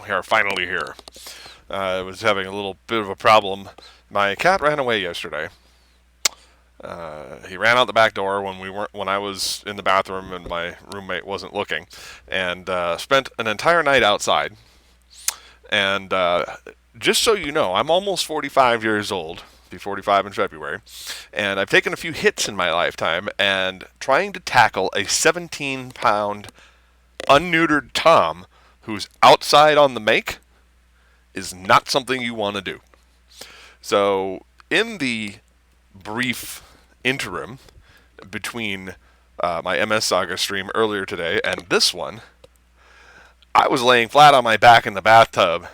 we are finally here. I was having a little bit of a problem. My cat ran away yesterday. He ran out the back door when I was in the bathroom and my roommate wasn't looking, and spent an entire night outside. And just so you know, I'm almost 45 years old. Be 45 in February, and I've taken a few hits in my lifetime. And trying to tackle a 17-pound unneutered Tom who's outside on the make is not something you want to do. So, in the brief interim between my MS Saga stream earlier today and this one, I was laying flat on my back in the bathtub,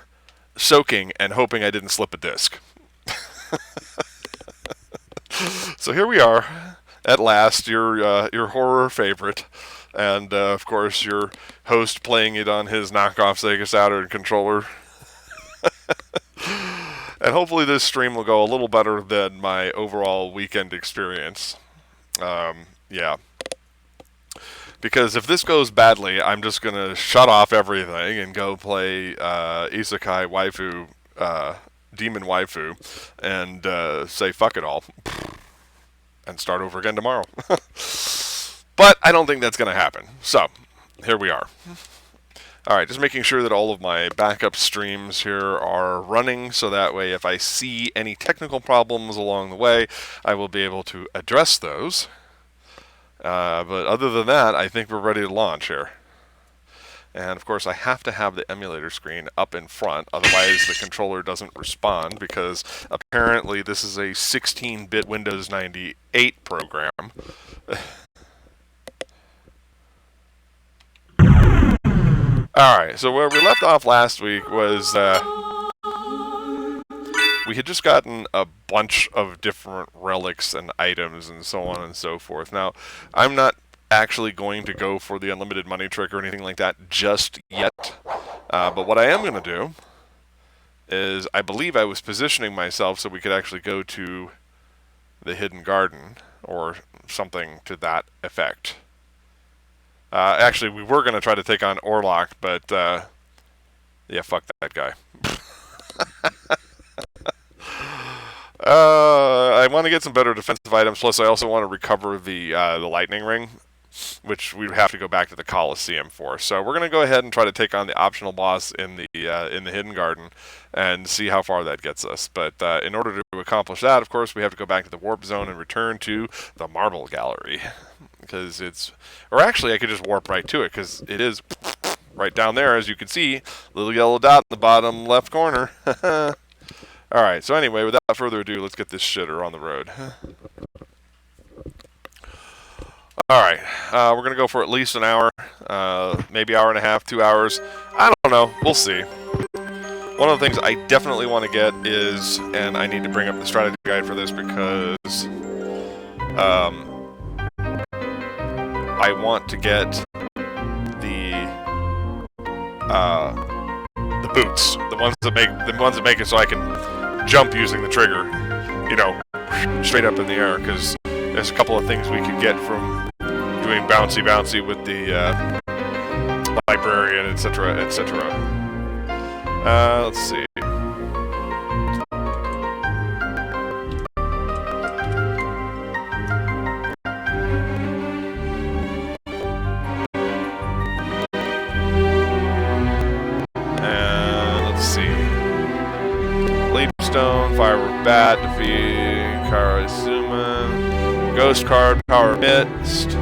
soaking and hoping I didn't slip a disc. So here we are, at last, your horror favorite, and of course your host playing it on his knockoff Sega Saturn controller. And hopefully this stream will go a little better than my overall weekend experience. Yeah. Because if this goes badly, I'm just going to shut off everything and go play Isekai Waifu, Demon Waifu, and say fuck it all. And start over again tomorrow. But I don't think that's going to happen. So, here we are. Alright, just making sure that all of my backup streams here are running, so that way if I see any technical problems along the way, I will be able to address those. But other than that, I think we're ready to launch here. And of course I have to have the emulator screen up in front, otherwise the controller doesn't respond, because apparently this is a 16-bit Windows 98 program. Alright, so where we left off last week was we had just gotten a bunch of different relics and items and so on and so forth. Now, I'm not actually going to go for the unlimited money trick or anything like that just yet. But what I am going to do is, I believe I was positioning myself so we could actually go to the hidden garden or something to that effect. Actually, we were going to try to take on Orlok, but yeah, fuck that guy. I want to get some better defensive items. Plus, I also want to recover the lightning ring, which we'd have to go back to the Coliseum for. So we're going to go ahead and try to take on the optional boss in the hidden garden and see how far that gets us. But in order to accomplish that, of course, we have to go back to the warp zone and return to the Marble Gallery, because it's, or actually, I could just warp right to it, because it is right down there, as you can see, little yellow dot in the bottom left corner. Alright, so anyway, without further ado, let's get this shitter on the road. Alright, we're going to go for at least an hour, maybe hour and a half, 2 hours. I don't know, we'll see. One of the things I definitely want to get is, and I need to bring up the strategy guide for this because I want to get the boots, the ones that make it so I can jump using the trigger, you know, straight up in the air, because there's a couple of things we could get from doing bouncy with the librarian, etc., etc. Let's see. Stone, Firework Bat, Defeat, Karasuman, Ghost Card, Power Mist.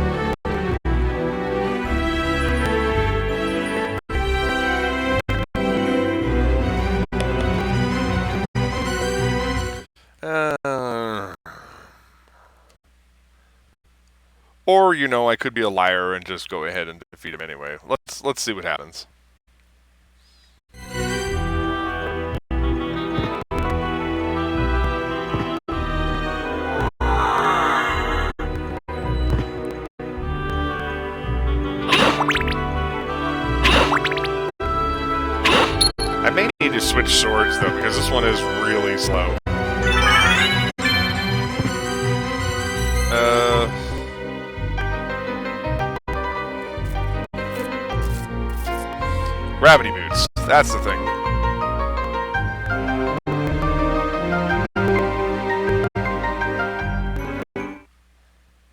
Or, you know, I could be a liar and just go ahead and defeat him anyway. Let's see what happens. I may need to switch swords, though, because this one is really slow. gravity boots. That's the thing.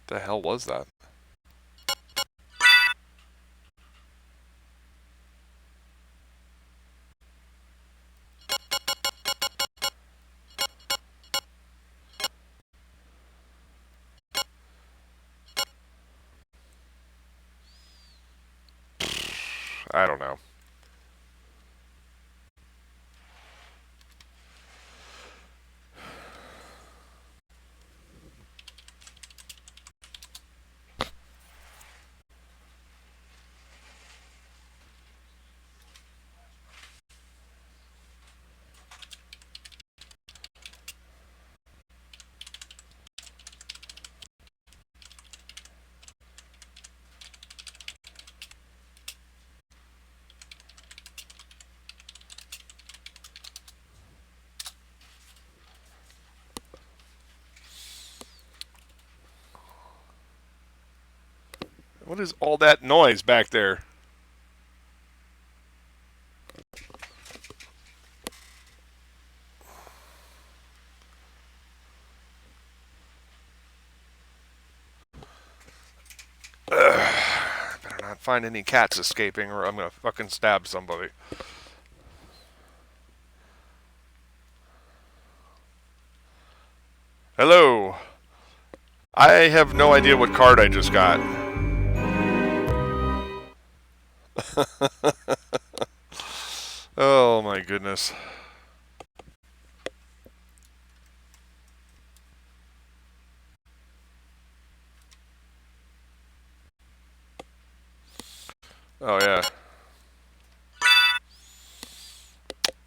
The hell was that? I don't know. What is all that noise back there? Better not find any cats escaping or I'm gonna fucking stab somebody. Hello. I have no idea what card I just got. Oh my goodness. Oh yeah.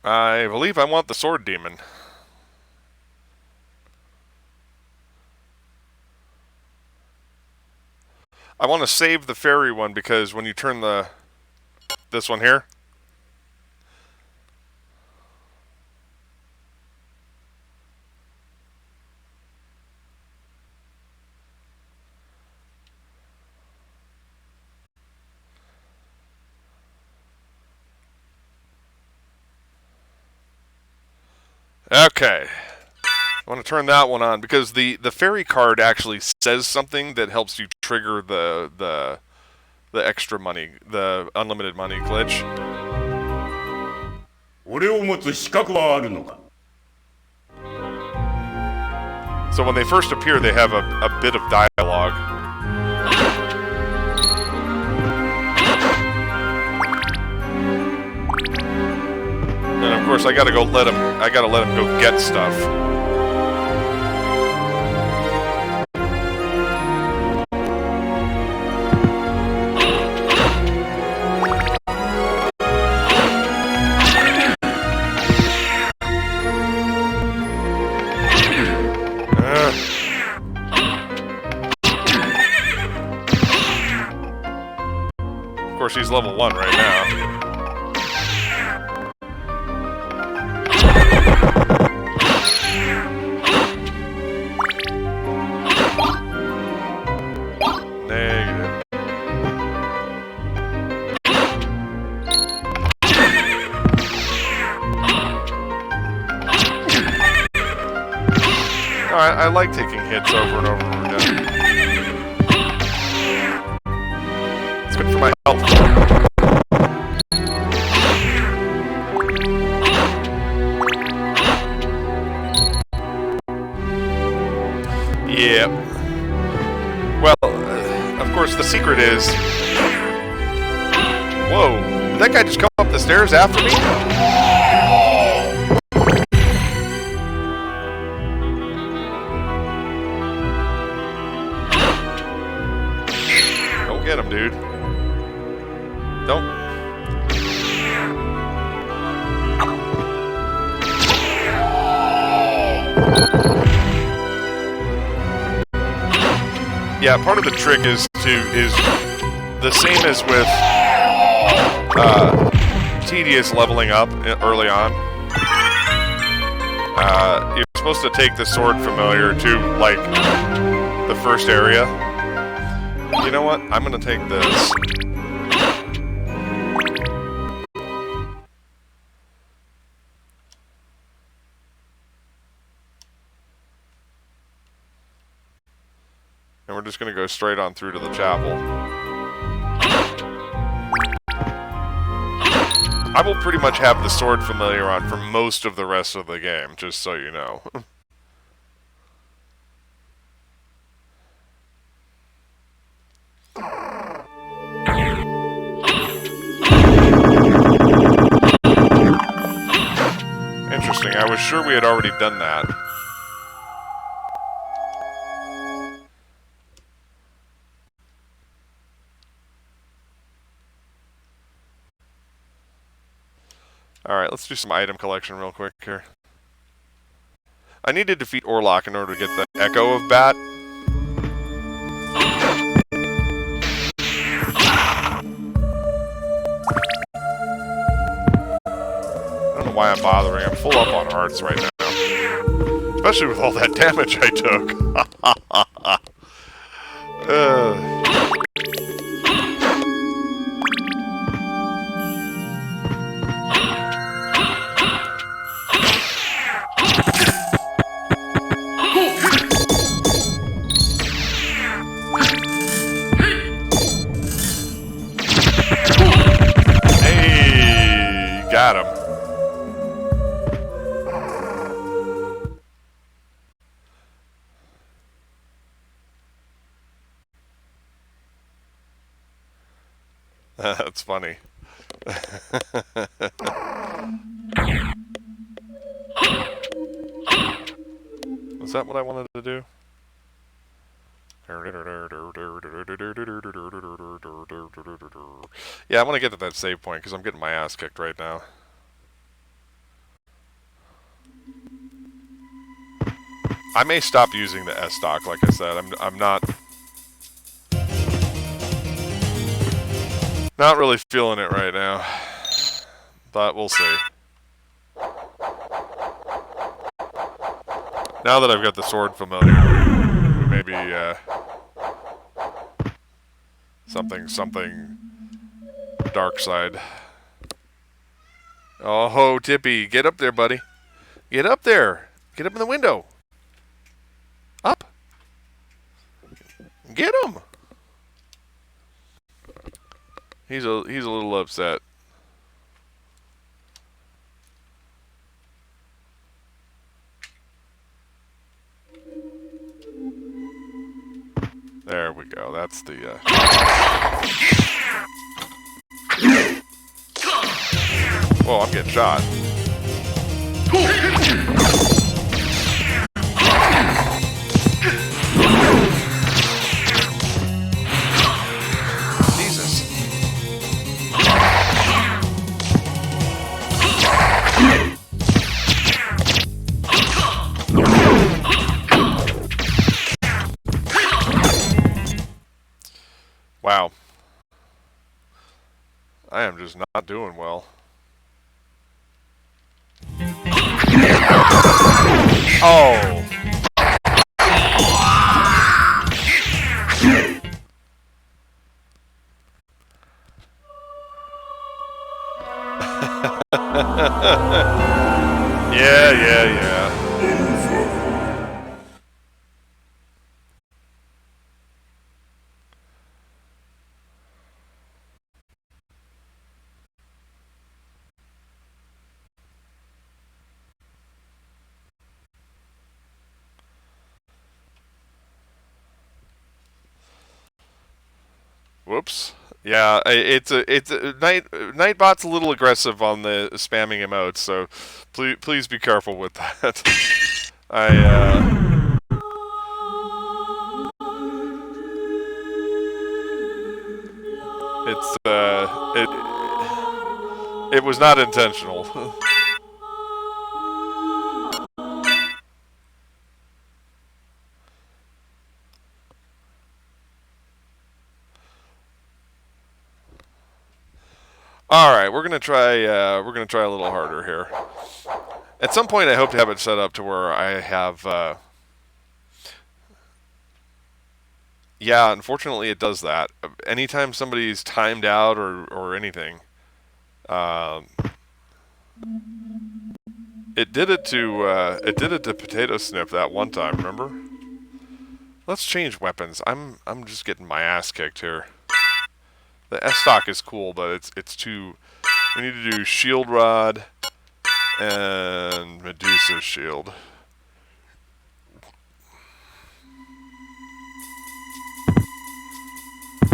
I believe I want the sword demon. I want to save the fairy one because when you turn this one here. Okay. I want to turn that one on because the fairy card actually says something that helps you trigger the extra money, the unlimited money glitch. So when they first appear, they have a bit of dialogue. And of course, I gotta let him go get stuff. Of course, he's level 1 right now. Negative. I like taking hits over and over again. It's good for my health. Yep. Well, of course, the secret is... Whoa, did that guy just come up the stairs after me? Don't get him, dude. Don't... Yeah, part of the trick is the same as with tedious leveling up early on. You're supposed to take the sword familiar to like the first area. You know what? I'm gonna take this. we're just going to go straight on through to the chapel. I will pretty much have the sword familiar on for most of the rest of the game, just so you know. Interesting, I was sure we had already done that. Alright, let's do some item collection real quick here. I need to defeat Orlok in order to get the Echo of Bat. I don't know why I'm bothering. I'm full up on hearts right now. Especially with all that damage I took. Got him. That's funny. Was that what I wanted to do? Yeah, I want to get to that save point because I'm getting my ass kicked right now. I may stop using the S-Stock, like I said. I'm not really feeling it right now. But we'll see. Now that I've got the sword familiar, maybe something dark side. Oh ho, Tippy, get up there, buddy. Get up there. Get up in the window. Up. Get him. He's a little upset. There we go. That's the Whoa, I'm getting shot. Wow. I am just not doing well. Oh! Yeah. Whoops. Yeah, it's a Nightbot's a little aggressive on the spamming emotes, so please be careful with that. It was not intentional. All right, we're gonna try a little harder here. At some point, I hope to have it set up to where I have. Yeah, unfortunately, it does that. Anytime somebody's timed out or anything, it did it to Potato Snip that one time. Remember? Let's change weapons. I'm just getting my ass kicked here. The S-Stock is cool, but it's too... We need to do Shield Rod and Medusa Shield.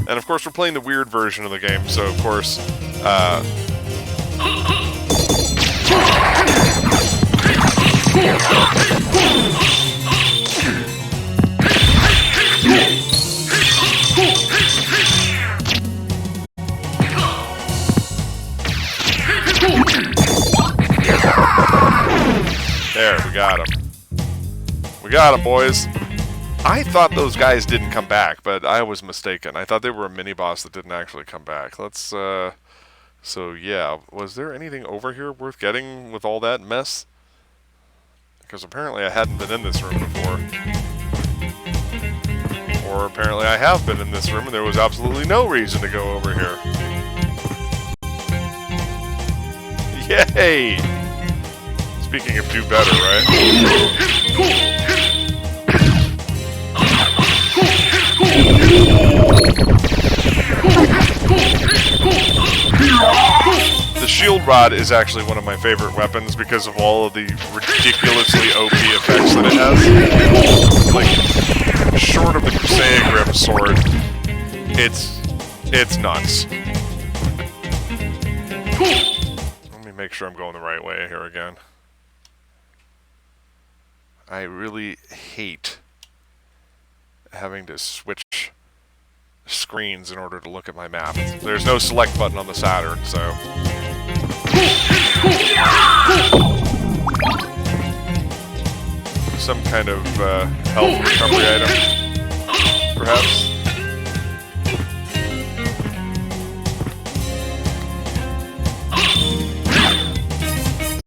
And of course, we're playing the weird version of the game, so of course... There, we got him. We got him, boys. I thought those guys didn't come back, but I was mistaken. I thought they were a mini-boss that didn't actually come back. Let's, so yeah. Was there anything over here worth getting with all that mess? Because apparently I hadn't been in this room before. Or apparently I have been in this room and there was absolutely no reason to go over here. Yay! Speaking of do better, right? The shield rod is actually one of my favorite weapons because of all of the ridiculously OP effects that it has. Like, short of the Crusade Grip sword, it's nuts. Let me make sure I'm going the right way here again. I really hate having to switch screens in order to look at my map. There's no select button on the Saturn, so... Some kind of health recovery item, perhaps?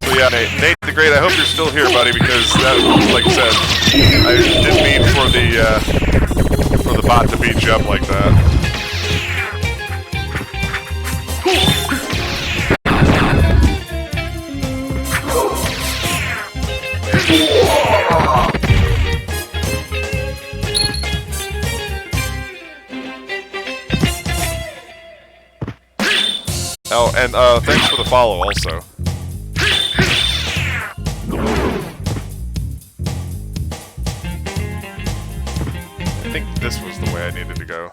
So yeah, Nate the Great, I hope you're still here, buddy, because that, like I said, I didn't mean for the bot to beat you up like that. Oh, and thanks for the follow also. I think this was the way I needed to go.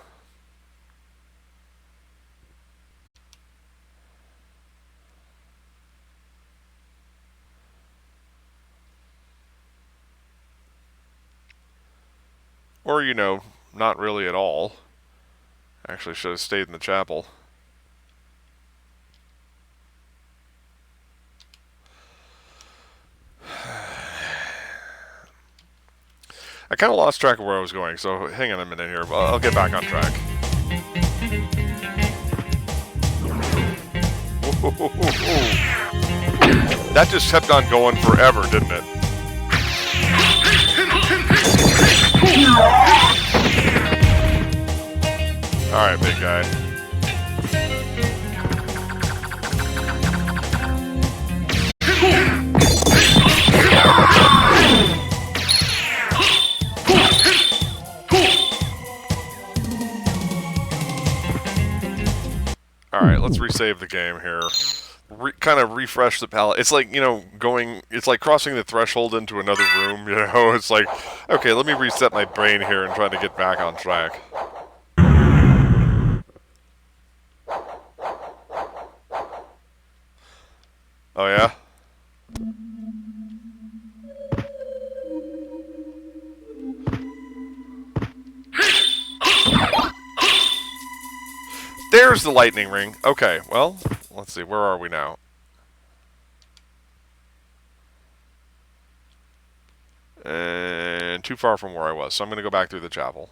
Or, you know, not really at all. Actually, should have stayed in the chapel. I kind of lost track of where I was going, so hang on a minute here. I'll get back on track. That just kept on going forever, didn't it? Alright, big guy. Alright, let's resave the game here. Kind of refresh the palette. It's like, you know, it's like crossing the threshold into another room, you know? It's like, okay, let me reset my brain here and try to get back on track. Oh, yeah? There's the lightning ring. Okay, well, let's see. Where are we now? And too far from where I was, so I'm going to go back through the chapel.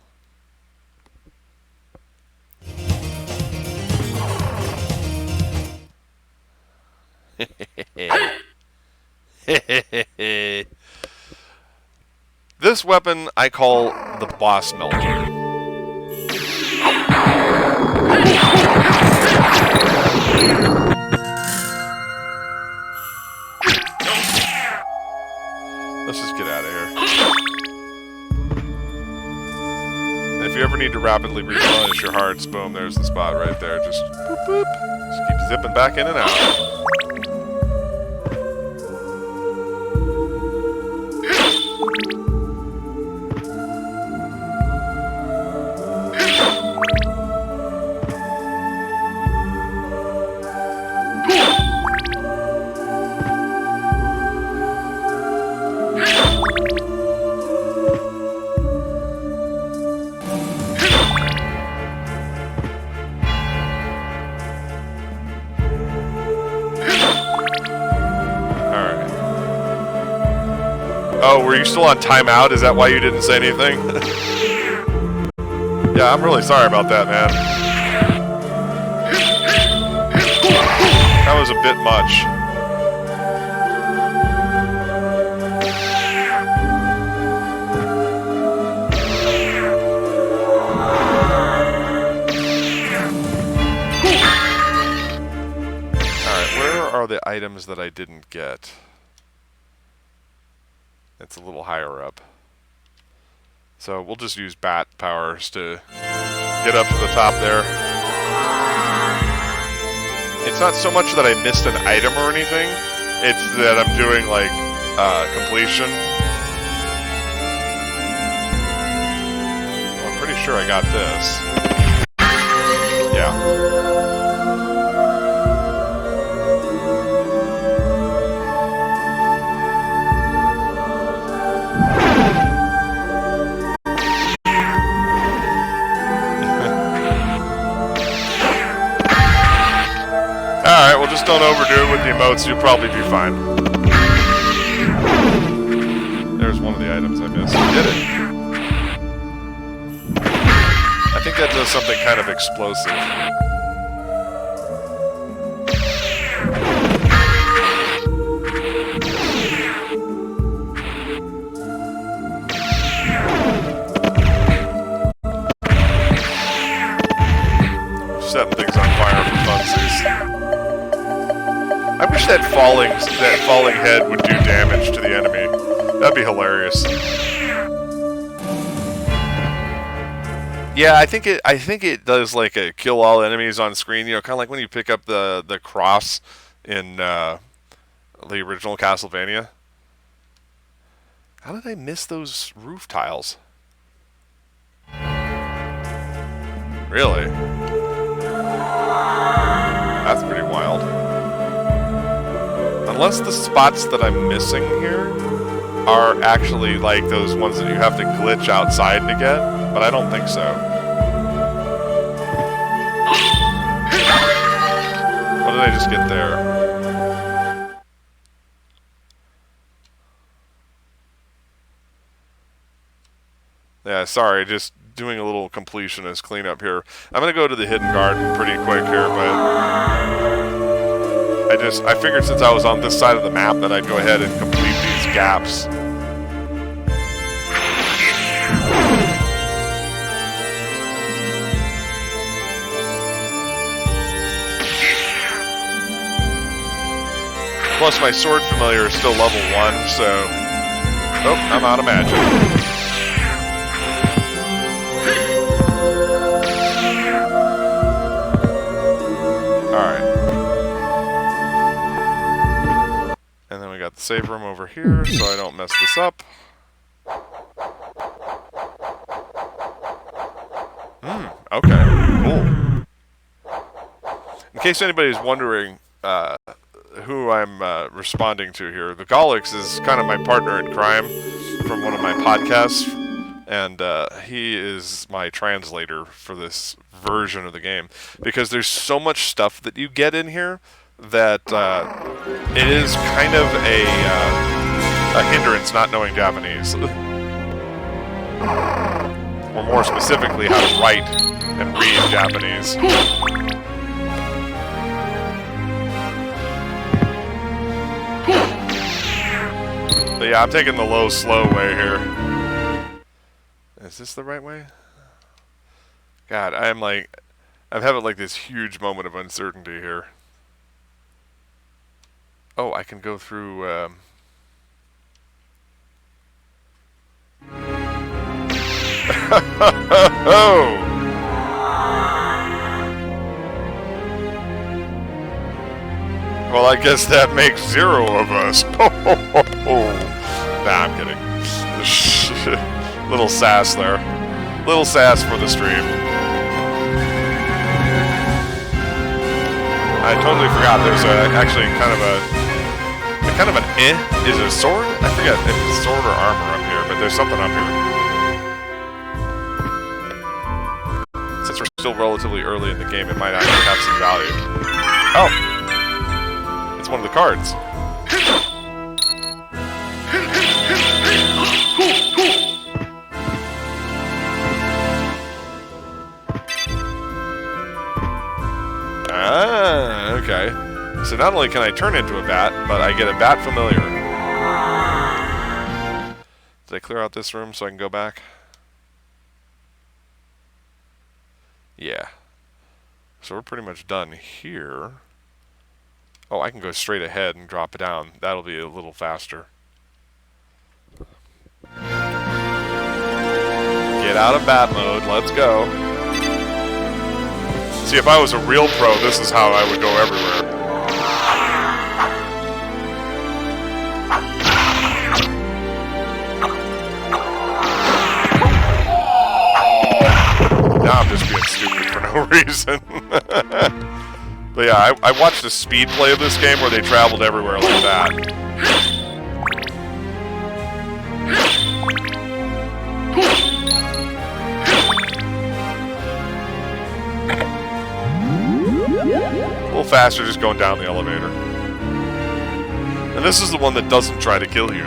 This weapon I call the boss melter. Let's just get out of here. if you ever need to rapidly replenish your hearts, boom, there's the spot right there. Just boop, boop. Just keep zipping back in and out. Oh, were you still on timeout? Is that why you didn't say anything? Yeah, I'm really sorry about that, man. That was a bit much. Alright, where are the items that I didn't get? It's a little higher up. So we'll just use bat powers to get up to the top there. It's not so much that I missed an item or anything, it's that I'm doing like completion. Well, I'm pretty sure I got this. Yeah. Alright, well just don't overdo it with the emotes, you'll probably be fine. There's one of the items I missed. I did it. I think that does something kind of explosive. Setting things on fire for funsies. I wish that falling head would do damage to the enemy. That'd be hilarious. Yeah, I think it does like a kill all enemies on screen. You know, kind of like when you pick up the cross in the original Castlevania. How did I miss those roof tiles? Really? That's pretty wild. Unless the spots that I'm missing here are actually like those ones that you have to glitch outside to get, but I don't think so. What did I just get there? Yeah, sorry, just doing a little completionist cleanup here. I'm gonna go to the hidden garden pretty quick here, but I figured since I was on this side of the map that I'd go ahead and complete these gaps. Plus my sword familiar is still level 1, so... Oh, I'm out of magic. Got the save room over here, so I don't mess this up. Okay, cool. In case anybody's wondering who I'm responding to here, the Golix is kind of my partner in crime from one of my podcasts, and he is my translator for this version of the game, because there's so much stuff that you get in here that it is kind of a hindrance not knowing Japanese. Or more specifically, how to write and read Japanese. But yeah, I'm taking the low, slow way here. Is this the right way? God, I'm having like this huge moment of uncertainty here. Oh, I can go through... Well, I guess that makes 0 of us. Nah, I'm kidding. Little sass there. Little sass for the stream. I totally forgot there's actually kind of an is it a sword? I forget if it's sword or armor up here, but there's something up here. Since we're still relatively early in the game, it might actually have some value. Oh! It's one of the cards. Ah, okay. So not only can I turn into a bat, but I get a bat familiar. Did I clear out this room so I can go back? Yeah. So we're pretty much done here. Oh, I can go straight ahead and drop it down. That'll be a little faster. Get out of bat mode. Let's go. See, if I was a real pro, this is how I would go everywhere. Now I'm just being stupid for no reason. But yeah, I watched a speed play of this game where they traveled everywhere like that. A little faster just going down the elevator. And this is the one that doesn't try to kill you.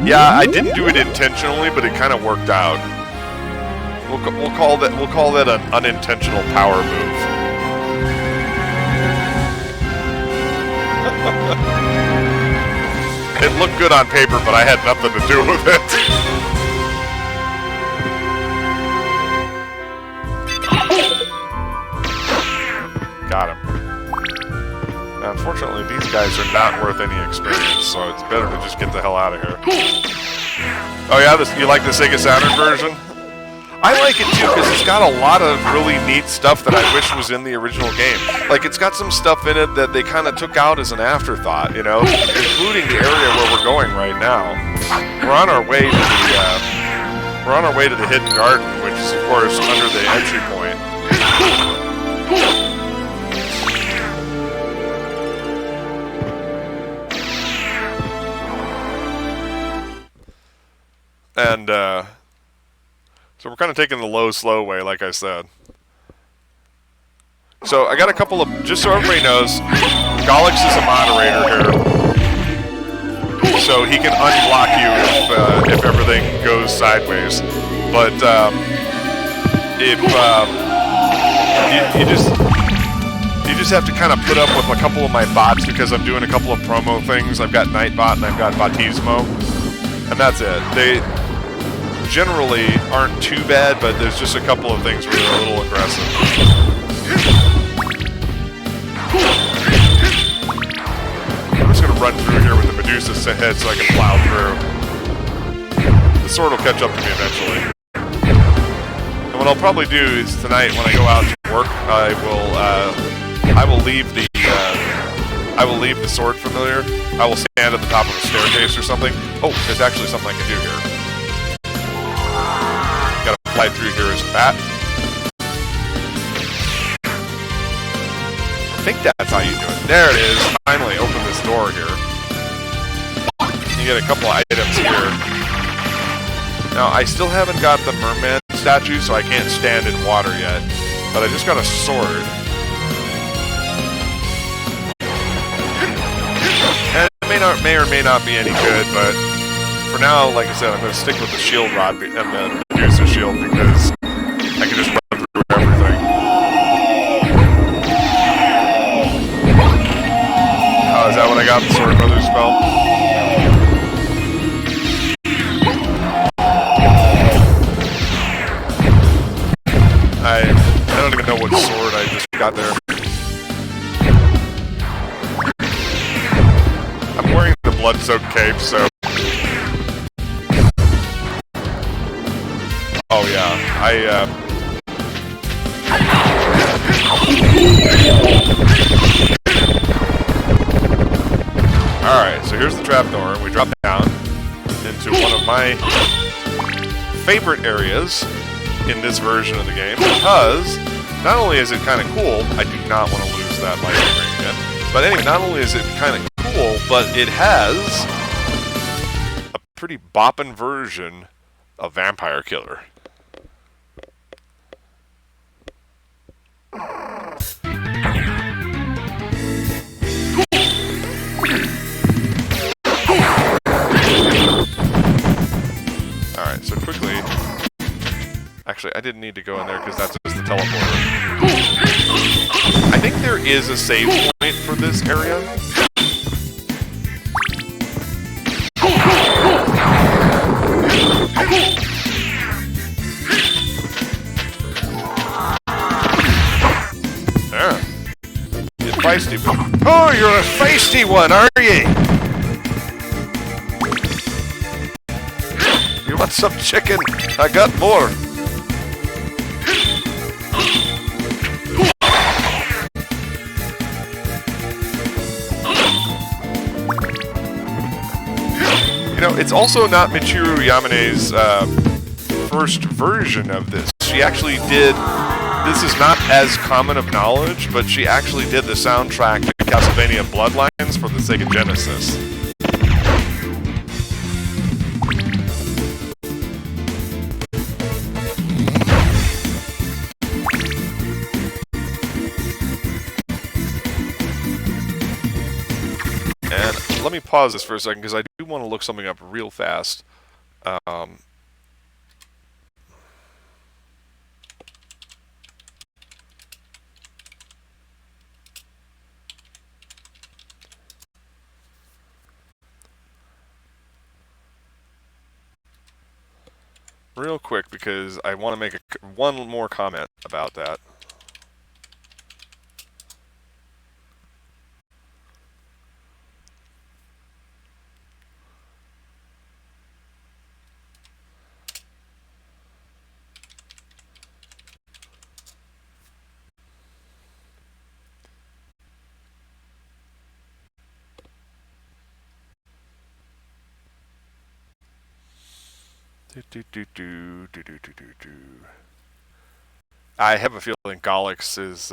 Yeah, I didn't do it intentionally, but it kind of worked out. We'll call that an unintentional power move. It looked good on paper, but I had nothing to do with it. Got him. Now, unfortunately, these guys are not worth any experience, so it's better to just get the hell out of here. Oh yeah, you like the Sega Saturn version? I like it too, because it's got a lot of really neat stuff that I wish was in the original game. Like, it's got some stuff in it that they kind of took out as an afterthought, you know? Including the area where we're going right now. We're on our way to the Hidden Garden, which is, of course, under the entry point. And, so we're kind of taking the low, slow way, like I said. So I got a couple of, just so everybody knows, Golix is a moderator here. So he can unblock you if everything goes sideways. But if you just have to kind of put up with a couple of my bots because I'm doing a couple of promo things. I've got Nightbot and I've got Batismo. And that's it. They generally aren't too bad, but there's just a couple of things where they're a little aggressive. I'm just going to run through here with the Medusa's head so I can plow through. The sword will catch up to me eventually. And what I'll probably do is tonight when I go out to work, I will leave the sword familiar. I will stand at the top of a staircase or something. Oh, there's actually something I can do here. Gotta fly through here as a bat. I think that's how you do it. There it is. Finally open this door here. You get a couple of items here. Now, I still haven't got the merman statue, so I can't stand in water yet. But I just got a sword. And it may or may not be any good, but for now, like I said, I'm going to stick with the shield rod and the Medusa shield because I can just run through everything. Oh, is that what I got? The Sword Brother spell? I don't even know what sword I just got there. wearing the blood-soaked cape, so... Oh yeah, Alright, so here's the trapdoor, and we drop down into one of my favorite areas in this version of the game, because not only is it kind of cool, I do not want to lose that light ring again, but anyway, not only is it kind of cool, but it has a pretty boppin' version of Vampire Killer. Alright, so quickly... Actually, I didn't need to go in there because that's just the teleporter. I think there is a save point for this area. There. You're feisty. Oh, you're a feisty one, are you? You want some chicken? I got more. You know, it's also not Michiru Yamane's first version of this. She actually did... This is not as common of knowledge, but she actually did the soundtrack to Castlevania Bloodlines for the Sega Genesis. And let me pause this for a second, because I do want to look something up real fast. Real quick, because I want to make one more comment about that. I have a feeling Golix is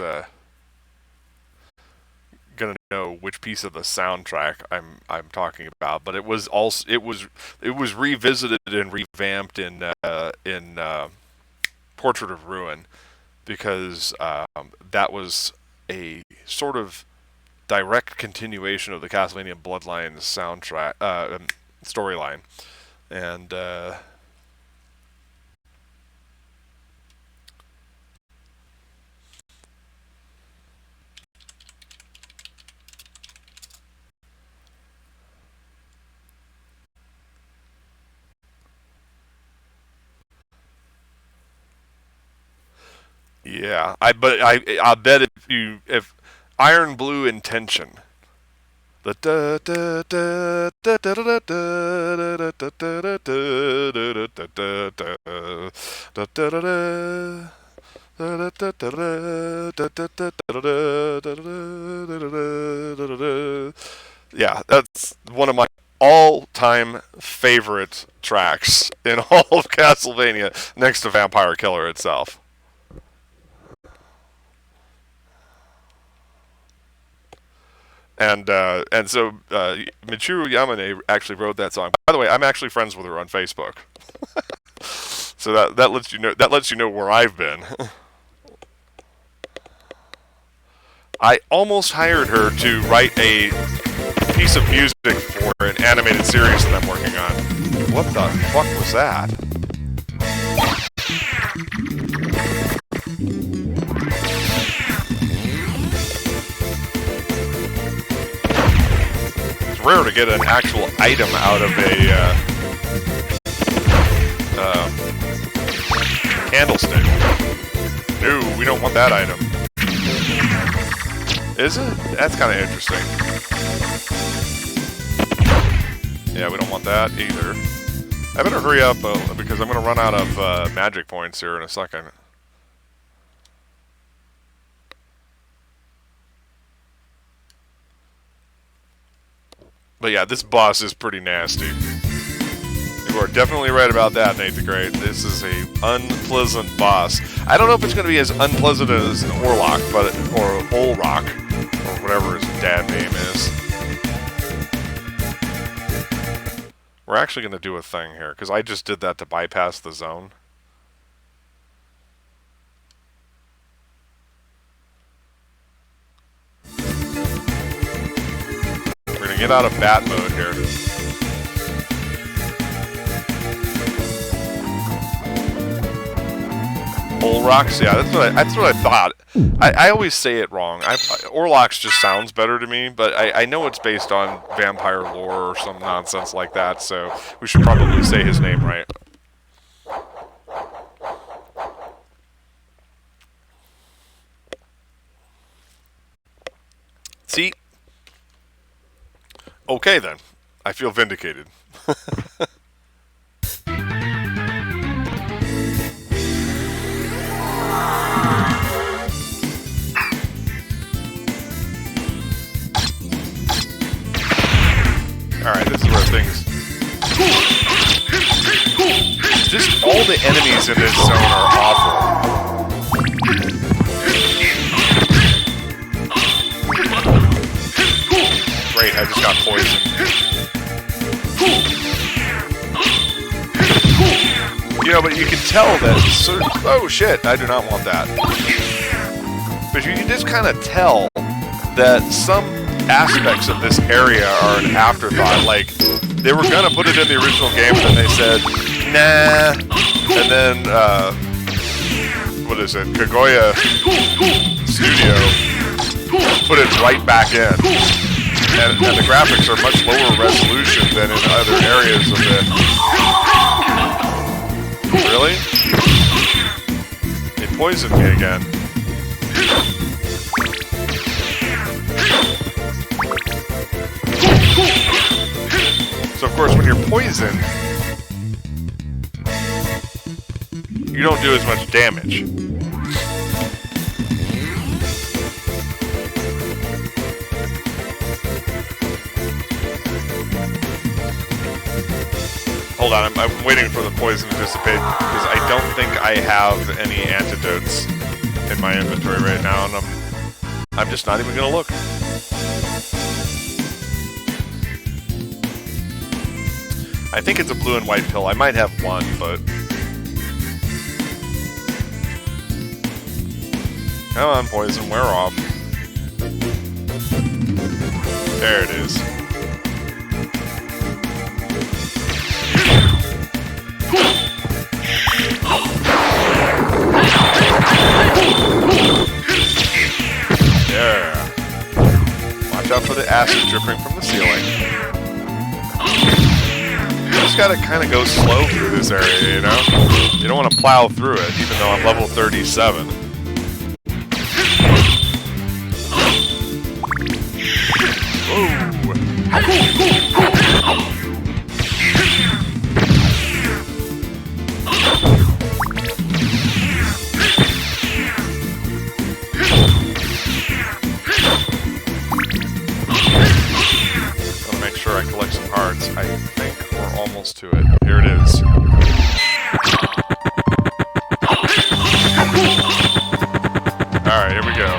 gonna know which piece of the soundtrack I'm talking about, but it was also it was revisited and revamped in Portrait of Ruin, because that was a sort of direct continuation of the Castlevania Bloodlines soundtrack storyline, and yeah, I bet if Iron Blue Intention, the yeah, that's one of my all-time favorite tracks in all of Castlevania, next to Vampire Killer itself. And so Michiru Yamane actually wrote that song. By the way, I'm actually friends with her on Facebook, so that lets you know where I've been. I almost hired her to write a piece of music for an animated series that I'm working on. What the fuck was that? It's rare to get an actual item out of a candlestick. No, we don't want that item. Is it? That's kind of interesting. Yeah, we don't want that either. I better hurry up because I'm going to run out of magic points here in a second. But yeah, this boss is pretty nasty. You are definitely right about that, Nate the Great. This is a unpleasant boss. I don't know if it's going to be as unpleasant as Orlok, or Olrock, or whatever his dad name is. We're actually going to do a thing here, because I just did that to bypass the zone. We're going to get out of bat mode here. Olrox? Yeah, that's what I thought. I always say it wrong. Orlox just sounds better to me, but I know it's based on vampire lore or some nonsense like that, so we should probably say his name right. See? Okay then. I feel vindicated. Alright, this is where things... Just all the enemies in this zone are awful. Great, I just got poisoned. You know, but you can tell that certain... Oh shit, I do not want that. But you can just kind of tell that some aspects of this area are an afterthought. Like, they were gonna put it in the original game, and then they said, nah. And then, what is it? Kaguya Studio put it right back in. And the graphics are much lower resolution than in other areas of the... Really? They poisoned me again. So of course when you're poisoned, you don't do as much damage. Hold on, I'm waiting for the poison to dissipate because I don't think I have any antidotes in my inventory right now, and I'm just not even gonna look. I think it's a blue and white pill. I might have one, but... Come on, poison, wear off. There it is. Yeah. Watch out for the acid dripping from the ceiling. You just gotta kind of go slow through this area, you know? You don't want to plow through it, even though I'm level 37. Ooh. Gotta make sure I collect some hearts. I think we're almost to it. Here it is. Alright, here we go.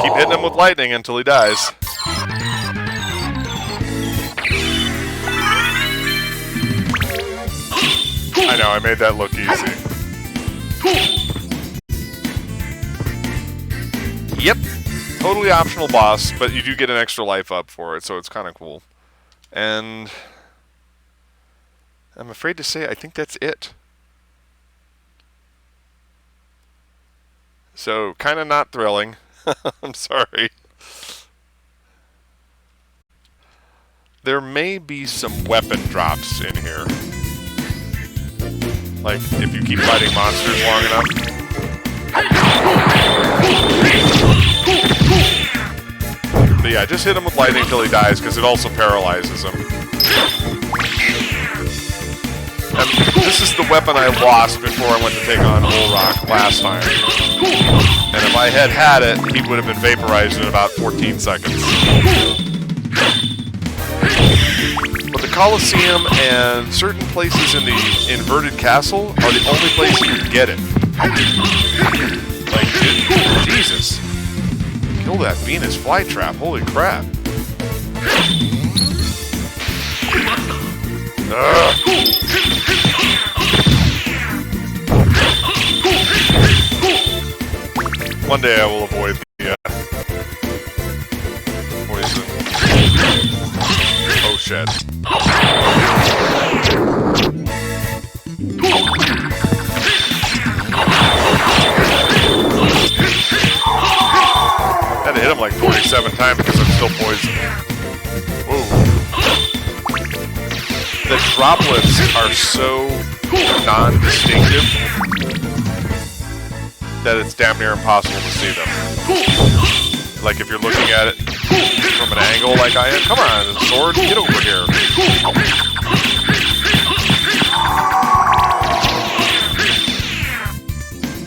Keep hitting him with lightning until he dies. I know, I made that look easy. Yep. Totally optional boss, but you do get an extra life up for it, so it's kind of cool. And I'm afraid to say I think that's it. So, kind of not thrilling. I'm sorry. There may be some weapon drops in here. Like, if you keep fighting monsters long enough. But yeah, just hit him with lightning until he dies, because it also paralyzes him. And this is the weapon I lost before I went to take on Olrock last time. And if I had it, he would have been vaporized in about 14 seconds. But the Colosseum and certain places in the inverted castle are the only place you can get it. Like, Jesus. Kill that Venus flytrap, holy crap. One day I will avoid the poison. Oh shit. I had to hit him like 47 times because I'm still poisoned. Whoa. The droplets are so non-distinctive that it's damn near impossible to see them. Like if you're looking at it from an angle like I am. Come on, sword, get over here.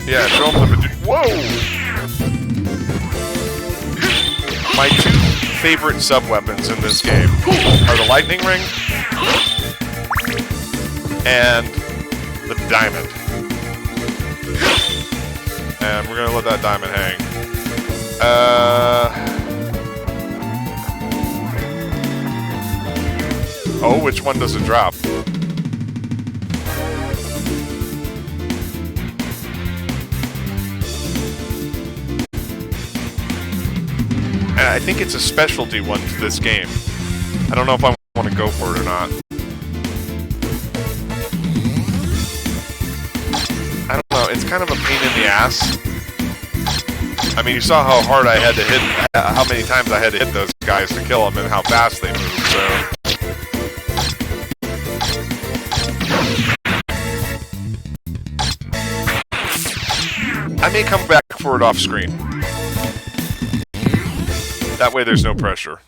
Yeah, show them the... Whoa! My two favorite sub-weapons in this game are the lightning ring and the diamond. And we're gonna let that diamond hang. Oh, which one does it drop? And I think it's a specialty one to this game. I don't know if I want to go for it or not. I don't know, it's kind of a pain in the ass. I mean, you saw how hard I had to hit, how many times I had to hit those guys to kill them and how fast they move, so... I may come back for it off screen. That way there's no pressure.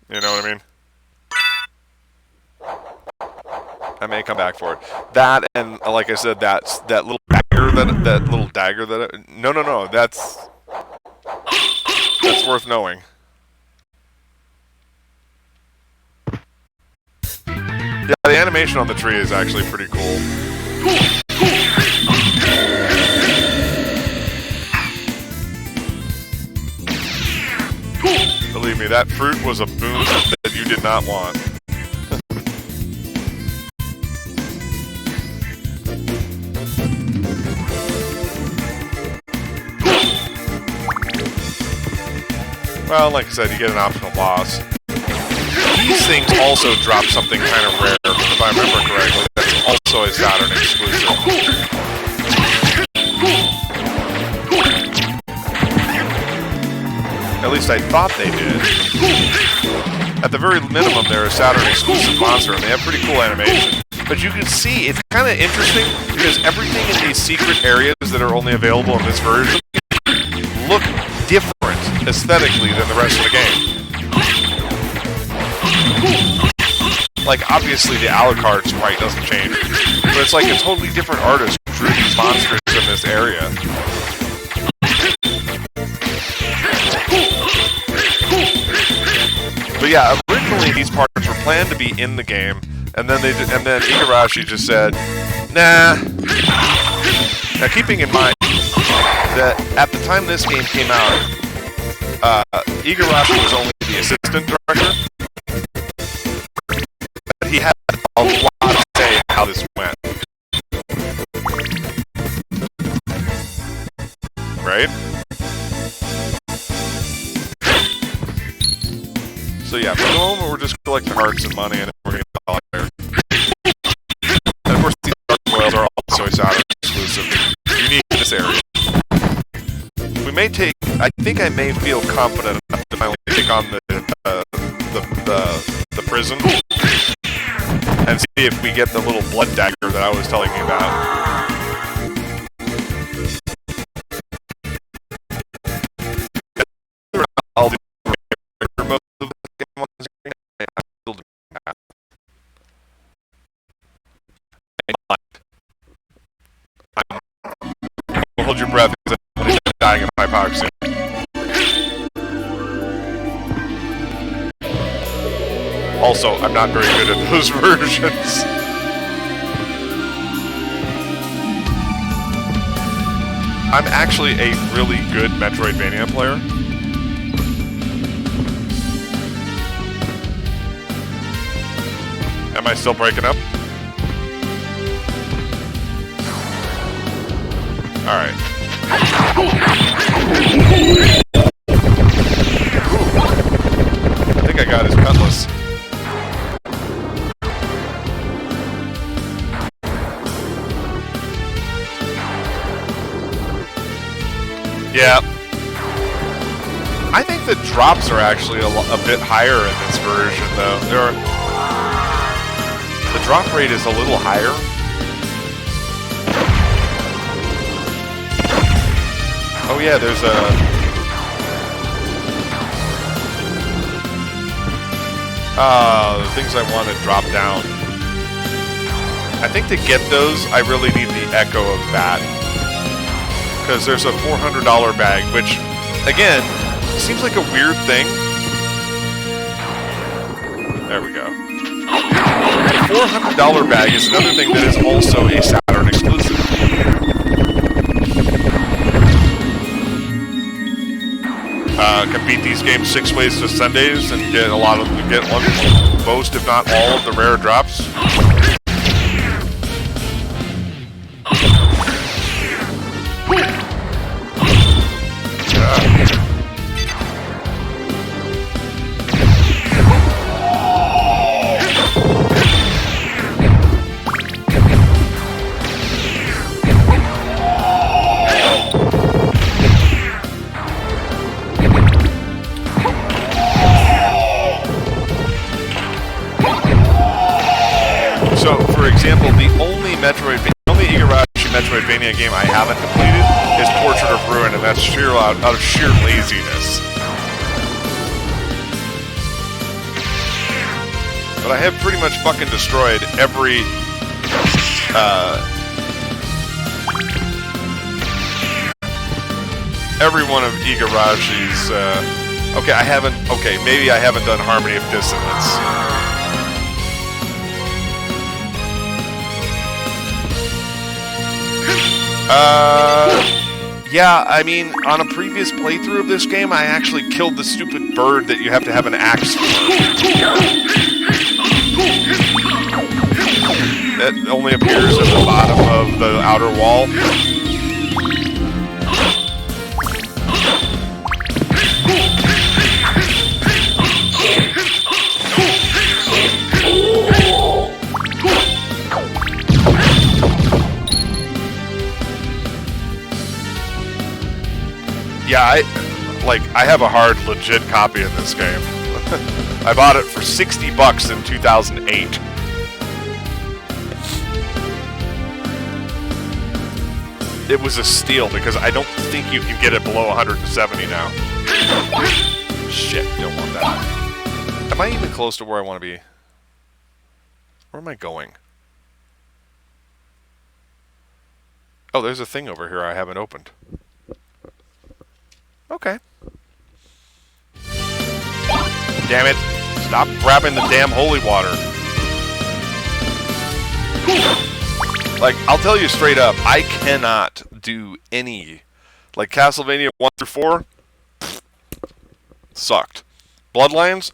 You know what I mean? I may come back for it. That and like I said, that little dagger no, that's worth knowing. Yeah, the animation on the tree is actually pretty cool. Believe me, that fruit was a boon that you did not want. Well, like I said, you get an optional boss. These things also drop something kind of rare, if I remember correctly. That's also a Saturn exclusive. At least I thought they did. At the very minimum, they're a Saturn exclusive monster, and they have pretty cool animation. But you can see, it's kind of interesting, because everything in these secret areas that are only available in this version look different aesthetically than the rest of the game. Like, obviously the Alucard sprite doesn't change, but it's like a totally different artist who drew these monsters in this area. But yeah, originally these parts were planned to be in the game, and then Igarashi just said, nah. Now, keeping in mind that at the time this game came out, Igarashi was only the assistant director, but he had a lot to say how this went. Right? So yeah, for the moment we're just collecting hearts and money, and we're going to get there. And of course these Dark Whales are also a Saturn exclusive, unique in this area. We may take, I think I may feel confident enough to finally take on the prison and see if we get the little blood dagger that I was telling you about. Also, I'm not very good at those versions. I'm actually a really good Metroidvania player. Am I still breaking up? Alright. I think I got his cutlass. Yeah. I think the drops are actually a bit higher in this version, though. The drop rate is a little higher. Oh yeah, there's the things I want to drop down. I think to get those, I really need the Echo of Bat. Because there's a $400 bag, which, again, seems like a weird thing. There we go. The $400 bag is another thing that is also a Saturn exclusive. Can beat these games 6 ways to Sundays and get most, if not all, of the rare drops. The only Igarashi Metroidvania game I haven't completed is Portrait of Ruin, and that's out of sheer laziness. But I have pretty much fucking destroyed every one of Igarashi's. Okay, maybe I haven't done Harmony of Dissonance. Yeah, I mean, on a previous playthrough of this game, I actually killed the stupid bird that you have to have an axe for. It only appears at the bottom of the outer wall. Yeah, I have a hard, legit copy of this game. I bought it for $60 in 2008. It was a steal because I don't think you can get it below 170 now. Shit, don't want that. Am I even close to where I want to be? Where am I going? Oh, there's a thing over here I haven't opened. Okay. Damn it. Stop grabbing the damn holy water. Like, I'll tell you straight up, I cannot do any. Like, Castlevania 1 through 4, sucked. Bloodlines,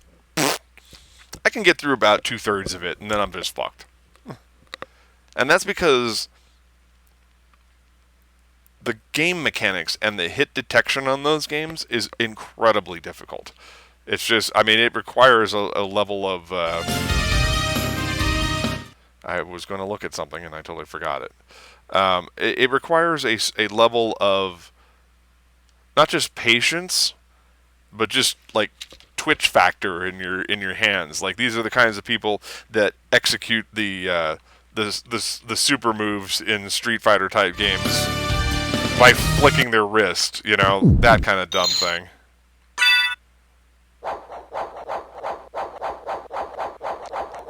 I can get through about 2/3 of it, and then I'm just fucked. And that's because the game mechanics and the hit detection on those games is incredibly difficult. It's just, I mean, it requires a level of... I was going to look at something and I totally forgot it. It requires a level of not just patience, but just like twitch factor in your hands. Like, these are the kinds of people that execute the super moves in Street Fighter type games by flicking their wrist, you know, that kind of dumb thing.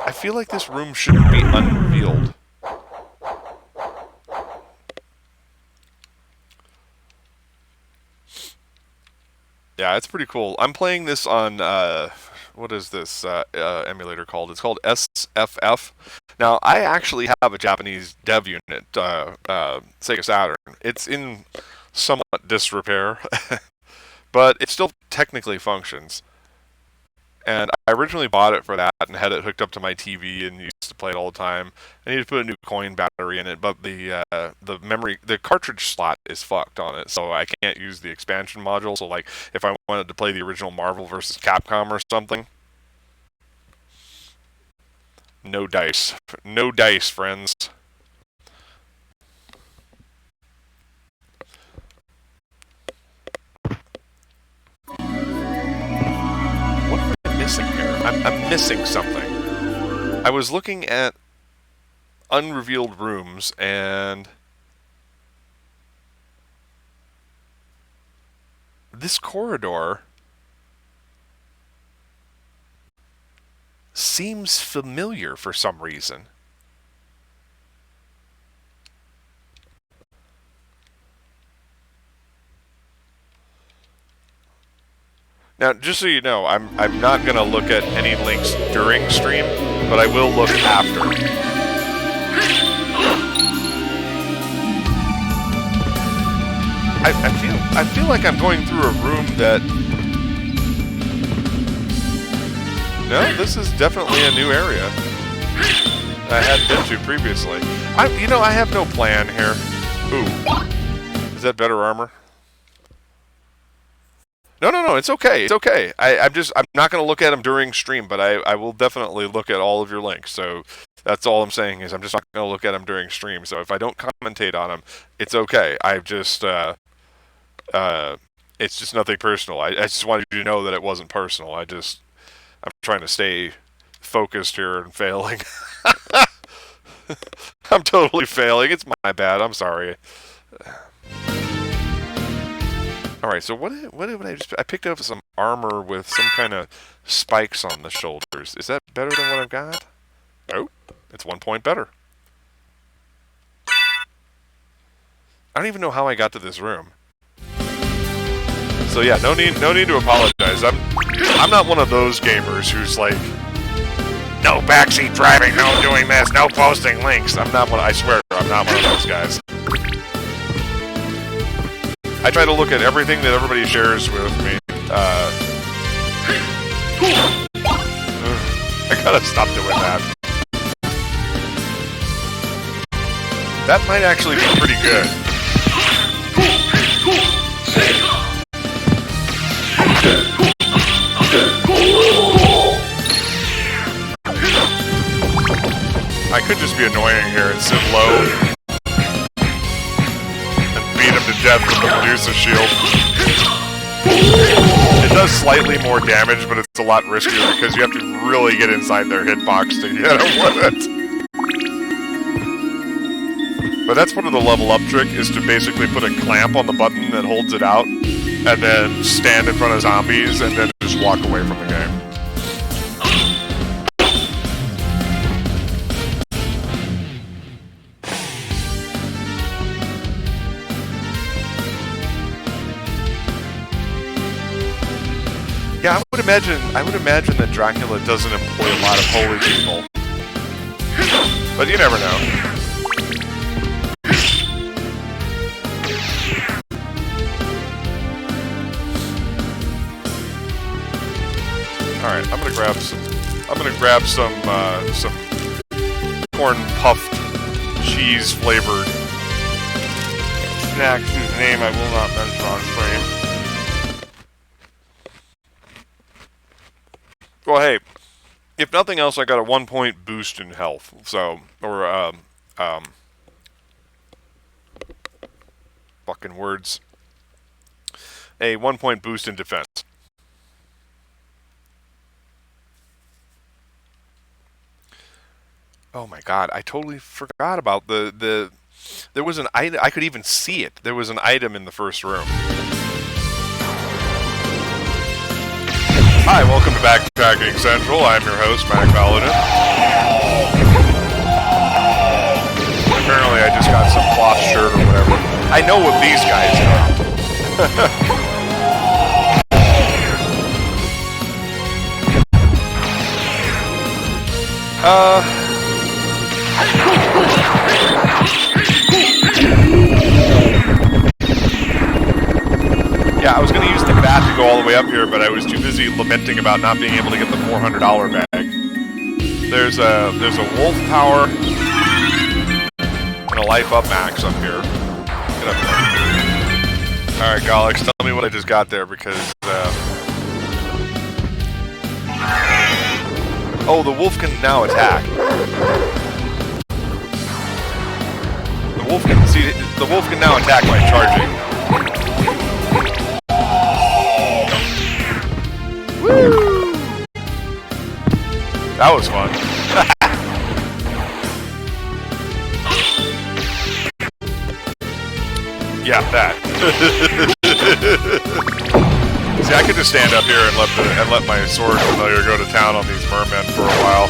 I feel like this room shouldn't be unrevealed. Yeah, it's pretty cool. I'm playing this on what is this emulator called? It's called SFF. Now, I actually have a Japanese dev unit, Sega Saturn. It's in somewhat disrepair, but it still technically functions. And I originally bought it for that and had it hooked up to my TV and used to play it all the time. I needed to put a new coin battery in it, but the cartridge slot is fucked on it, so I can't use the expansion module. So like, if I wanted to play the original Marvel vs. Capcom or something, no dice. No dice, friends. Missing here. I'm missing something. I was looking at unrevealed rooms and this corridor seems familiar for some reason. Now, just so you know, I'm not going to look at any links during stream, but I will look after. I feel like I'm going through a room that... No, this is definitely a new area I hadn't been to previously. I have no plan here. Ooh. Is that better armor? No, it's okay. It's okay. I'm not going to look at them during stream, but I will definitely look at all of your links. So that's all I'm saying is I'm just not going to look at them during stream. So if I don't commentate on them, it's okay. It's just nothing personal. I just wanted you to know that it wasn't personal. I'm trying to stay focused here and failing. I'm totally failing. It's my bad. I'm sorry. Alright, so what did I just... I picked up some armor with some kind of spikes on the shoulders. Is that better than what I've got? Oh, it's 1 point better. I don't even know how I got to this room. So yeah, no need to apologize. I'm not one of those gamers who's like, no backseat driving, no doing this, no posting links. I swear, I'm not one of those guys. I try to look at everything that everybody shares with me. I gotta stop doing that. That might actually be pretty good. I could just be annoying here and sit low. Beat him to death with the Medusa shield. It does slightly more damage, but it's a lot riskier because you have to really get inside their hitbox to hit him with it. But that's part of the level up trick, is to basically put a clamp on the button that holds it out, and then stand in front of zombies, and then just walk away from the game. Yeah, I would imagine that Dracula doesn't employ a lot of holy people. But you never know. Alright, I'm gonna grab some corn puffed cheese flavored snacks whose name I will not mention on stream. Well, hey, if nothing else, I got a 1 point boost in health. So, or, fucking words. A 1 point boost in defense. Oh my god, I totally forgot about there was an item, I could even see it. There was an item in the first room. Hi, welcome to Backpacking Central. I'm your host, MacPaladin. Apparently I just got some cloth shirt or whatever. I know what these guys are. Yeah, I was going to use the bat to go all the way up here, but I was too busy lamenting about not being able to get the $400 bag. There's a wolf power and a life up max up here. Get up there. All right, Golix, tell me what I just got there because. Oh, the wolf can now attack. The wolf can now attack by charging. Woo! That was fun. Yeah, that. See, I could just stand up here and let my sword familiar go to town on these mermen for a while.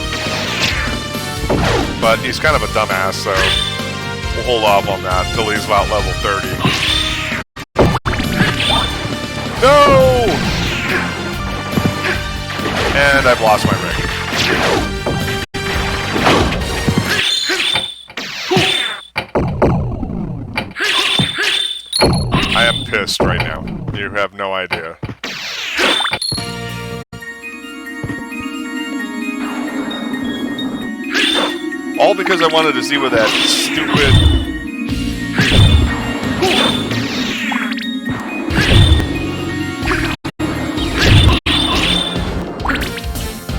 But he's kind of a dumbass, so we'll hold off on that until he's about level 30. No! And I've lost my ring. I am pissed right now. You have no idea. All because I wanted to see what that stupid...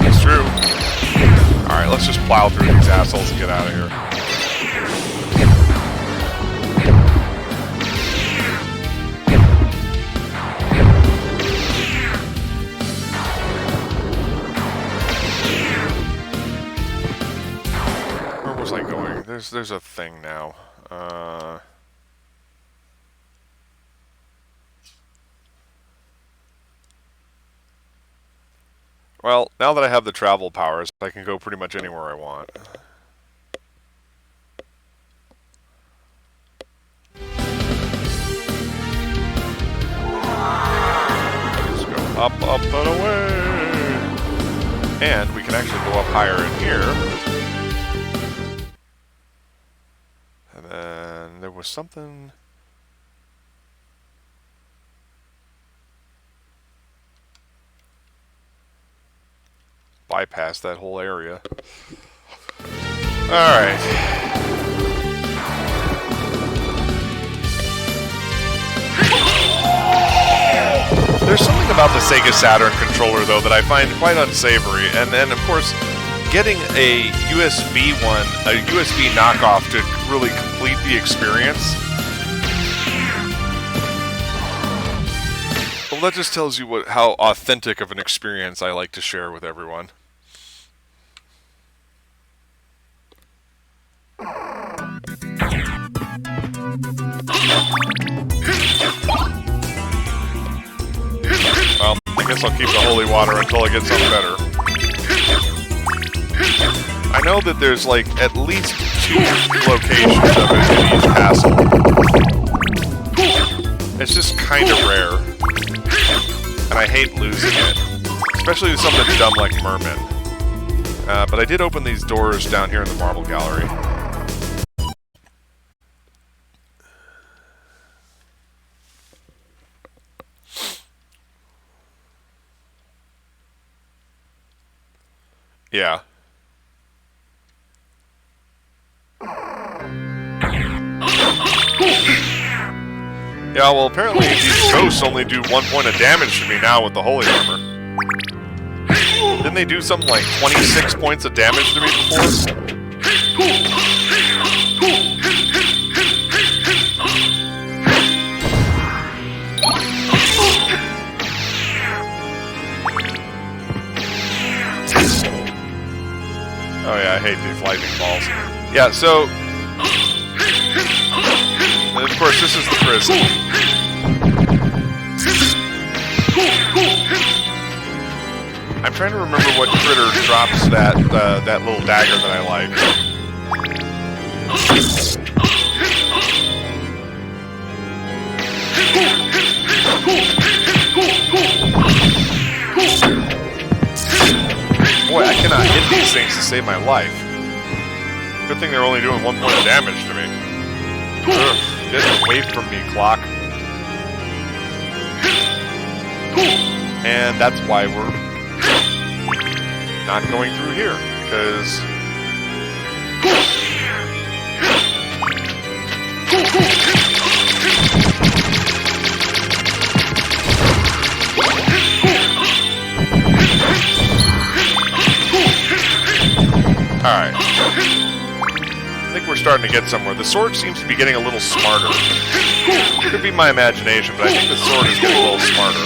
It's true. Alright, let's just plow through these assholes and get out of here. There's a thing now. Well, now that I have the travel powers, I can go pretty much anywhere I want. Just go up, up, and away! And we can actually go up higher in here. And then there was something... bypass that whole area. Alright. There's something about the Sega Saturn controller, though, that I find quite unsavory. And then, of course, getting a USB knockoff to really complete the experience. Well, that just tells you how authentic of an experience I like to share with everyone. Well, I guess I'll keep the holy water until I get something better. I know that there's like at least 2 locations of it in each castle. It's just kind of rare. And I hate losing it. Especially with something dumb like Merman. But I did open these doors down here in the Marble Gallery. Yeah. Yeah, well, apparently these ghosts only do 1 point of damage to me now with the holy armor. Didn't they do something like 26 points of damage to me before? Oh yeah, I hate these lightning balls. Yeah, so... and of course, this is the prison. I'm trying to remember what critter drops that little dagger that I like. Boy, I cannot hit these things to save my life. Good thing they're only doing 1 point of damage to me. Ugh, get away from me, clock. And that's why we're not going through here, because... Alright. I think we're starting to get somewhere. The sword seems to be getting a little smarter. Could be my imagination, but I think the sword is getting a little smarter.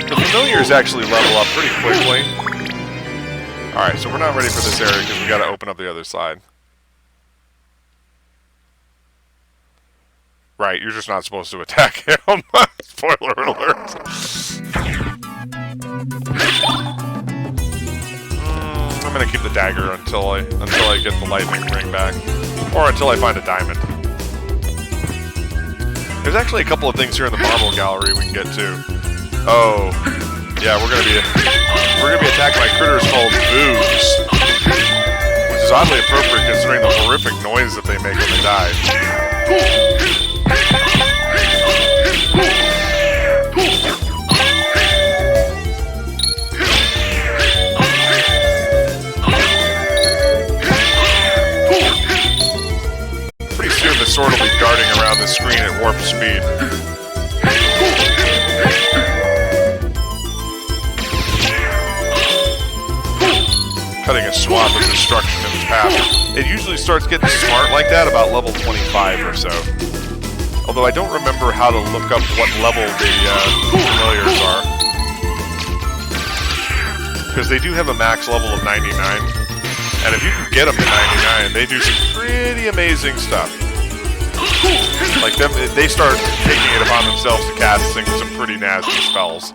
The familiars actually level up pretty quickly. Alright, so we're not ready for this area because we gotta open up the other side. Right, you're just not supposed to attack him. Spoiler alert. I'm gonna keep the dagger until I get the lightning ring back. Or until I find a diamond. There's actually a couple of things here in the marble gallery we can get to. Oh, yeah, we're gonna be attacked by critters called boos, which is oddly appropriate considering the horrific noise that they make when they die. Pretty soon the sword will be darting around the screen at warp speed. Cutting a swath of destruction in its path. It usually starts getting smart like that about level 25 or so. Although I don't remember how to look up what level the familiars are. Because they do have a max level of 99. And if you can get them to 99, they do some pretty amazing stuff. Like they start taking it upon themselves to cast some pretty nasty spells.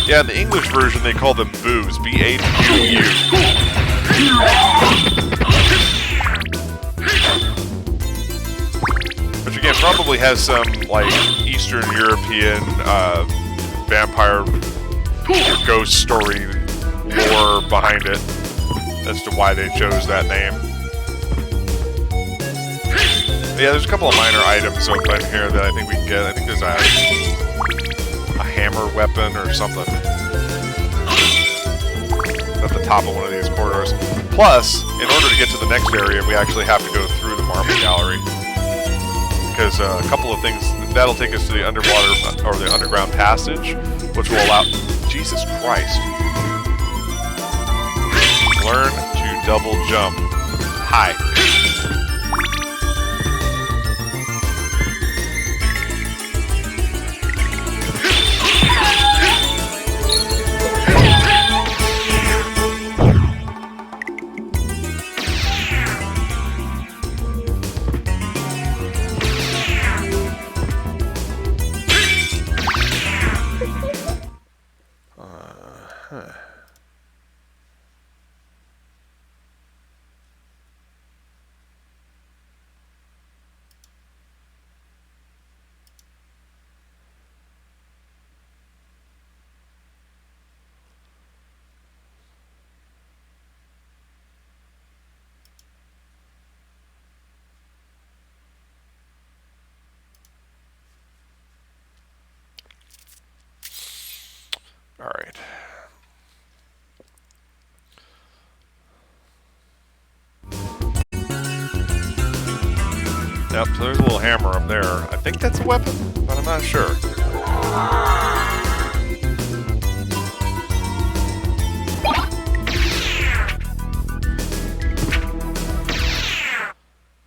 Yeah, in the English version they call them boos, B-A-U-U. Which again probably has some like Eastern European vampire ghost story lore behind it as to why they chose that name. But yeah, there's a couple of minor items open here that I think we can get. I think there's a hammer weapon or something at the top of one of these corridors. Plus, in order to get to the next area, we actually have to go through the marble gallery. Because a couple of things, that'll take us to the underwater, or the underground passage, which will allow... Jesus Christ. Learn to double jump. Hi. Alright. Yep, so there's a little hammer up there. I think that's a weapon, but I'm not sure.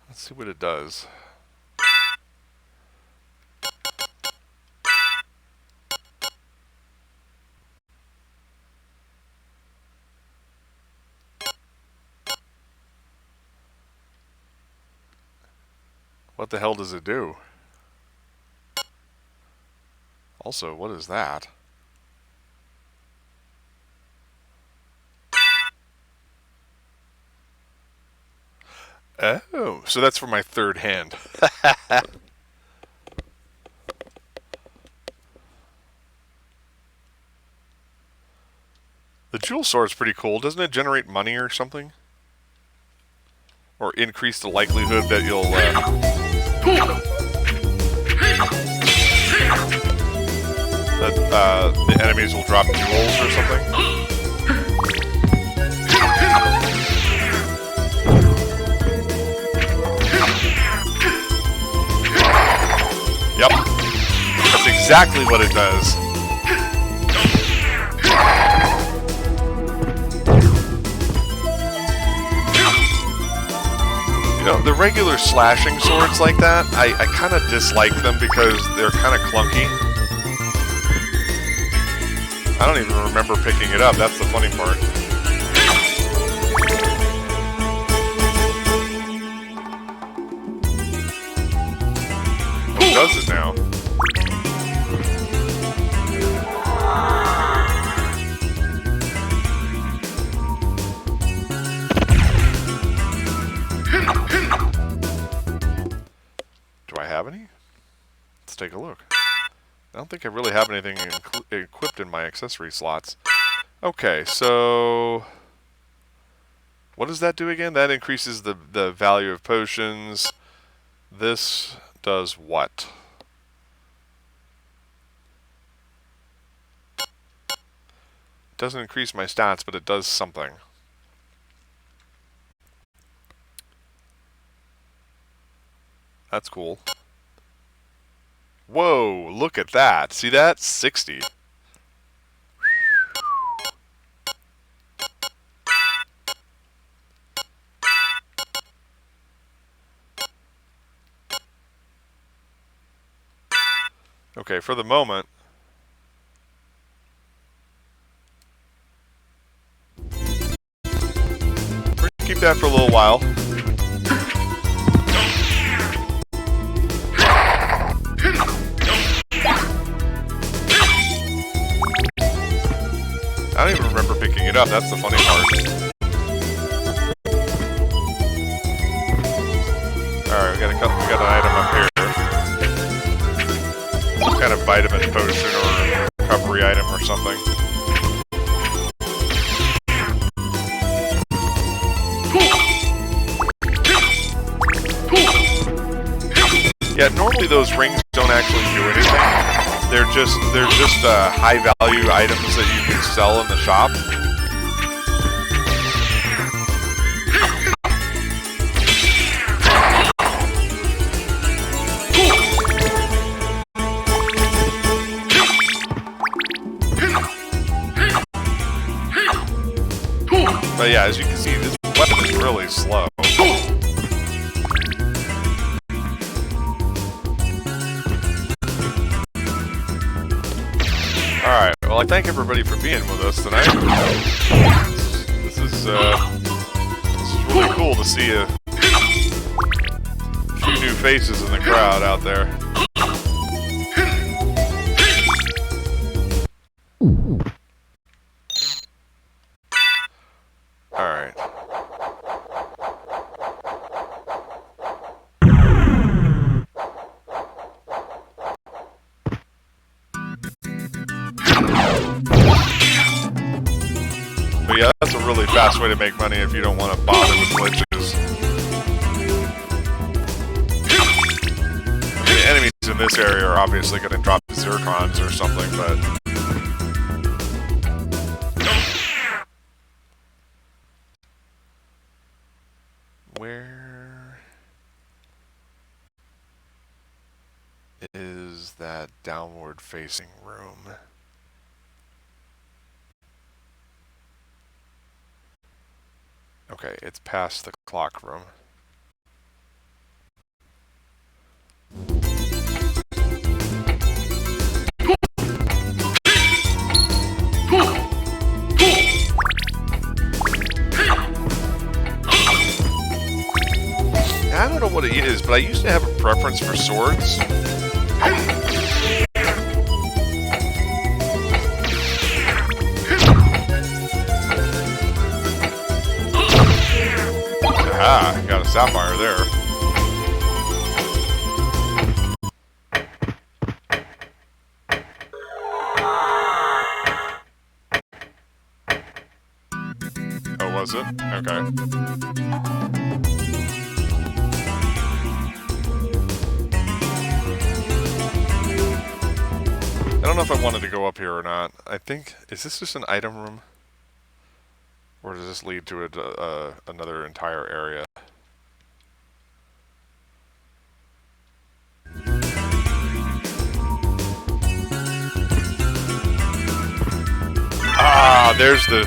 Let's see what it does. What the hell does it do? Also, what is that? Oh, so that's for my third hand. The jewel sword's pretty cool. Doesn't it generate money or something? Or increase the likelihood that you'll, the enemies will drop jewels or something? Yep. That's exactly what it does. You know, the regular slashing swords like that, I kind of dislike them because they're kind of clunky. I don't even remember picking it up, that's the funny part. What does it now? Do I have any? Let's take a look. I don't think I really have anything equipped in my accessory slots. Okay, so what does that do again? That increases the value of potions. This does what? It doesn't increase my stats, but it does something. That's cool. Whoa, look at that. See that? 60. Okay, for the moment, we're gonna keep that for a little while. I don't even remember picking it up, that's the funny part. Alright, we got an item up here. Some kind of vitamin potion or recovery item or something. Yeah, normally those rings don't actually do anything. They're just high value items that you can sell in the shop. But yeah, as you can see, this weapon is really slow. Alright, well I thank everybody for being with us tonight. This is really cool to see a few new faces in the crowd out there. Alright. But yeah, that's a really fast way to make money if you don't want to bother with glitches. I mean, the enemies in this area are obviously going to drop zircons or something, but... Where is that downward-facing room? Okay, it's past the clock room. I don't know what it is, but I used to have a preference for swords. Aha, got a sapphire there. Oh, was it? Okay. I don't know if I wanted to go up here or not. I think... Is this just an item room? Or does this lead to another entire area? Ah, there's the...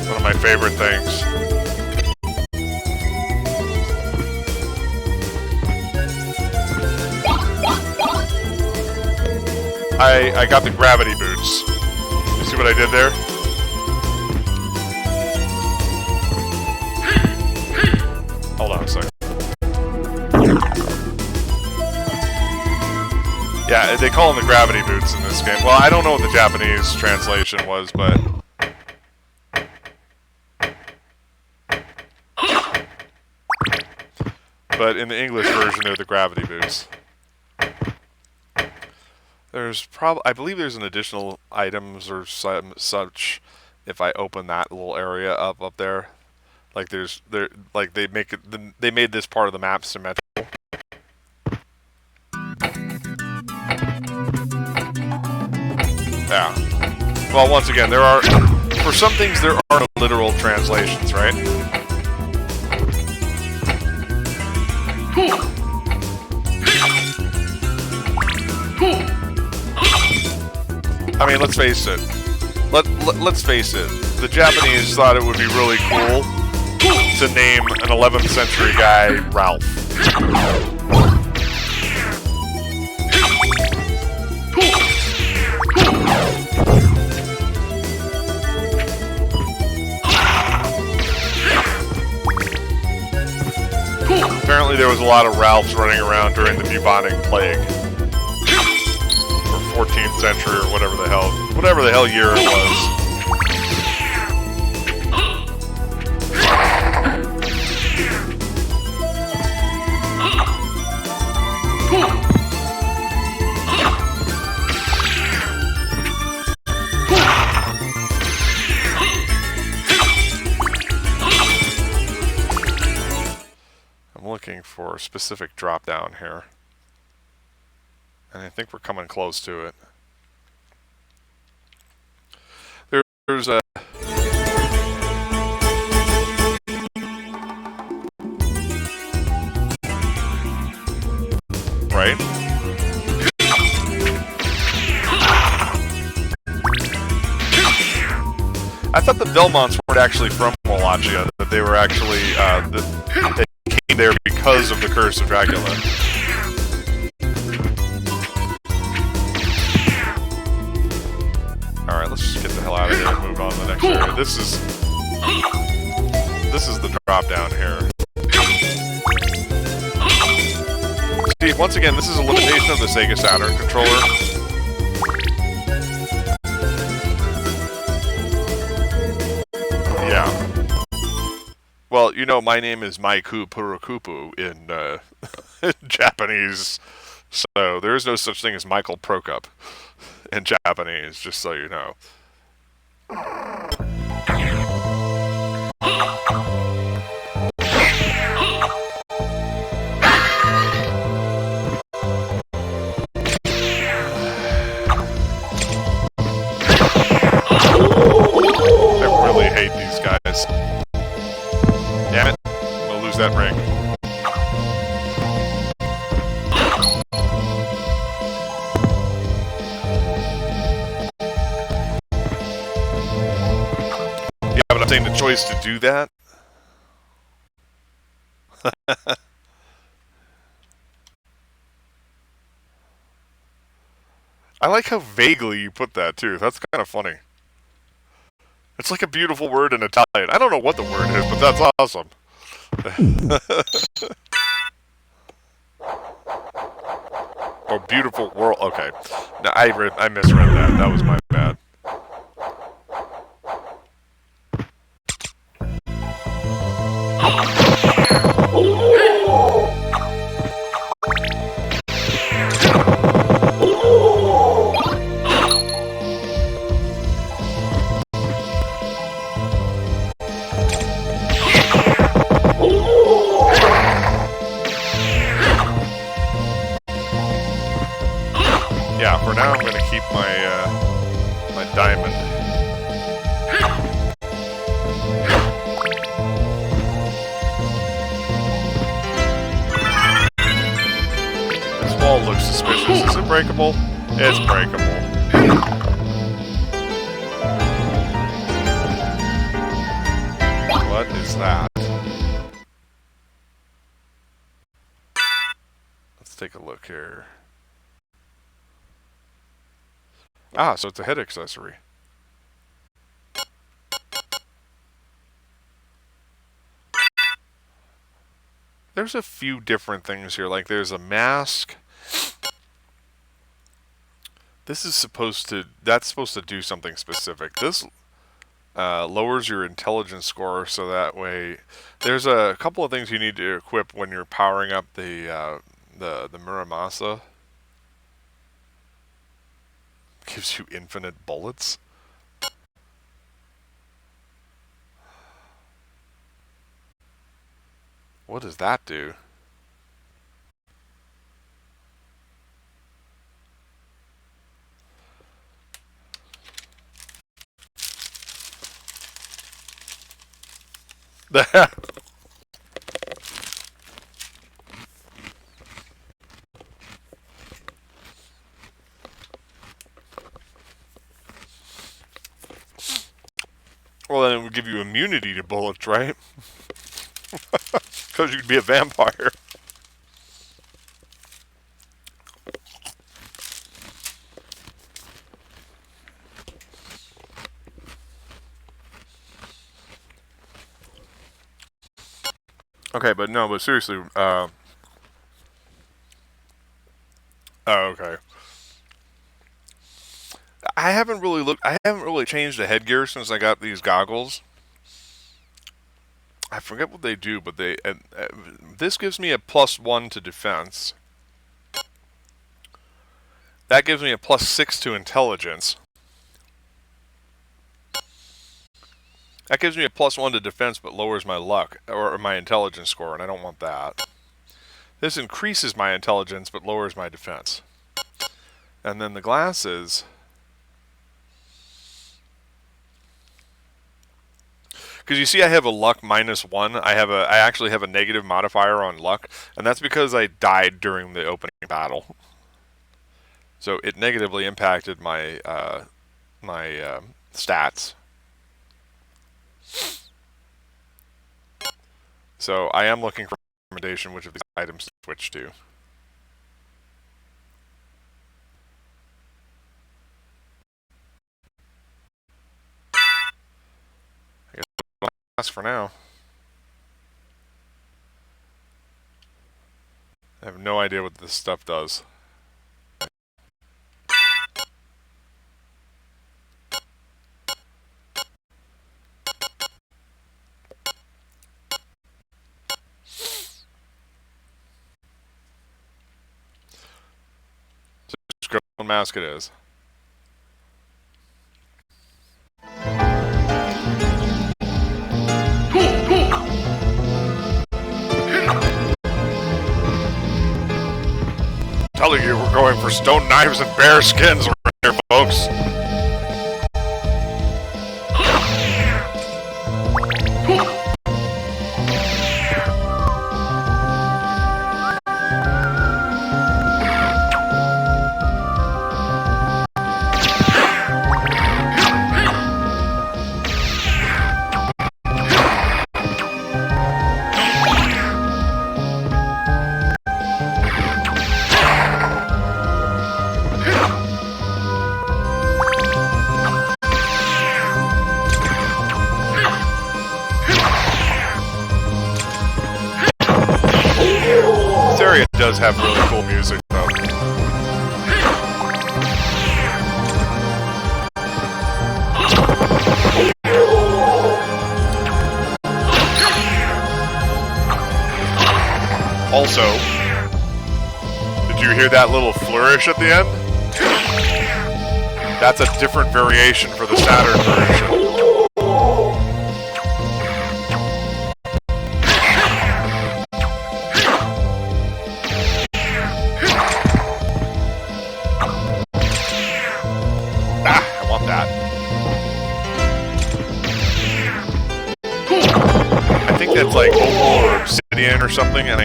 One of my favorite things. I got the gravity boots. You see what I did there? Hold on a second. Yeah, they call them the gravity boots in this game. Well, I don't know what the Japanese translation was, but... But in the English version, they're the gravity boots. There's I believe there's an additional items or such if I open that little area up there. Like like they made this part of the map symmetrical. Yeah. Well, once again, for some things there are no literal translations, right? I mean, let's face it. Let's face it. The Japanese thought it would be really cool to name an 11th century guy Ralph. Apparently there was a lot of Ralphs running around during the bubonic plague. 14th century or whatever the hell year it was. I'm looking for a specific drop down here. And I think we're coming close to it. There's a... Right? I thought the Belmonts weren't actually from Wallachia, that they were actually, that they came there because of the curse of Dracula. Alright, let's just get the hell out of here and move on to the next area. This is the drop down here. See, once again, this is a limitation of the Sega Saturn controller. Yeah. Well, you know, my name is Maiku Purokupu in Japanese, so there is no such thing as Michael Prokop in Japanese, just so you know. I really hate these guys. Damn it. I'm gonna lose that ring. Yeah, but I'm saying the choice to do that. I like how vaguely you put that, too. That's kind of funny. It's like a beautiful word in Italian. I don't know what the word is, but that's awesome. Oh, beautiful world. Okay. No, I misread that. That was my bad. Yeah, for now I'm going to keep my diamond. This wall looks suspicious. Is it breakable? It's breakable. What is that? Let's take a look here. Ah, so it's a head accessory. There's a few different things here. Like there's a mask. This is that's supposed to do something specific. This lowers your intelligence score, so that way there's a couple of things you need to equip when you're powering up the Muramasa. Gives you infinite bullets. What does that do? Well, then it would give you immunity to bullets, right? Because you'd be a vampire. Okay, but no, but seriously, oh, okay. I haven't really changed the headgear since I got these goggles. I forget what they do, but this gives me a +1 to defense. That gives me a +6 to intelligence. That gives me a +1 to defense, but lowers my luck, or my intelligence score, and I don't want that. This increases my intelligence, but lowers my defense. And then the glasses... Because you see I have a luck -1. I actually have a negative modifier on luck, and that's because I died during the opening battle. So it negatively impacted my stats. So I am looking for a recommendation which of these items to switch to. I guess I'll ask for now. I have no idea what this stuff does. What mask it is. Telling you we're going for stone knives and bear skins right here, folks. does have really cool music, though. Also, did you hear that little flourish at the end? That's a different variation for the Saturn version. It's like opal or obsidian or something, and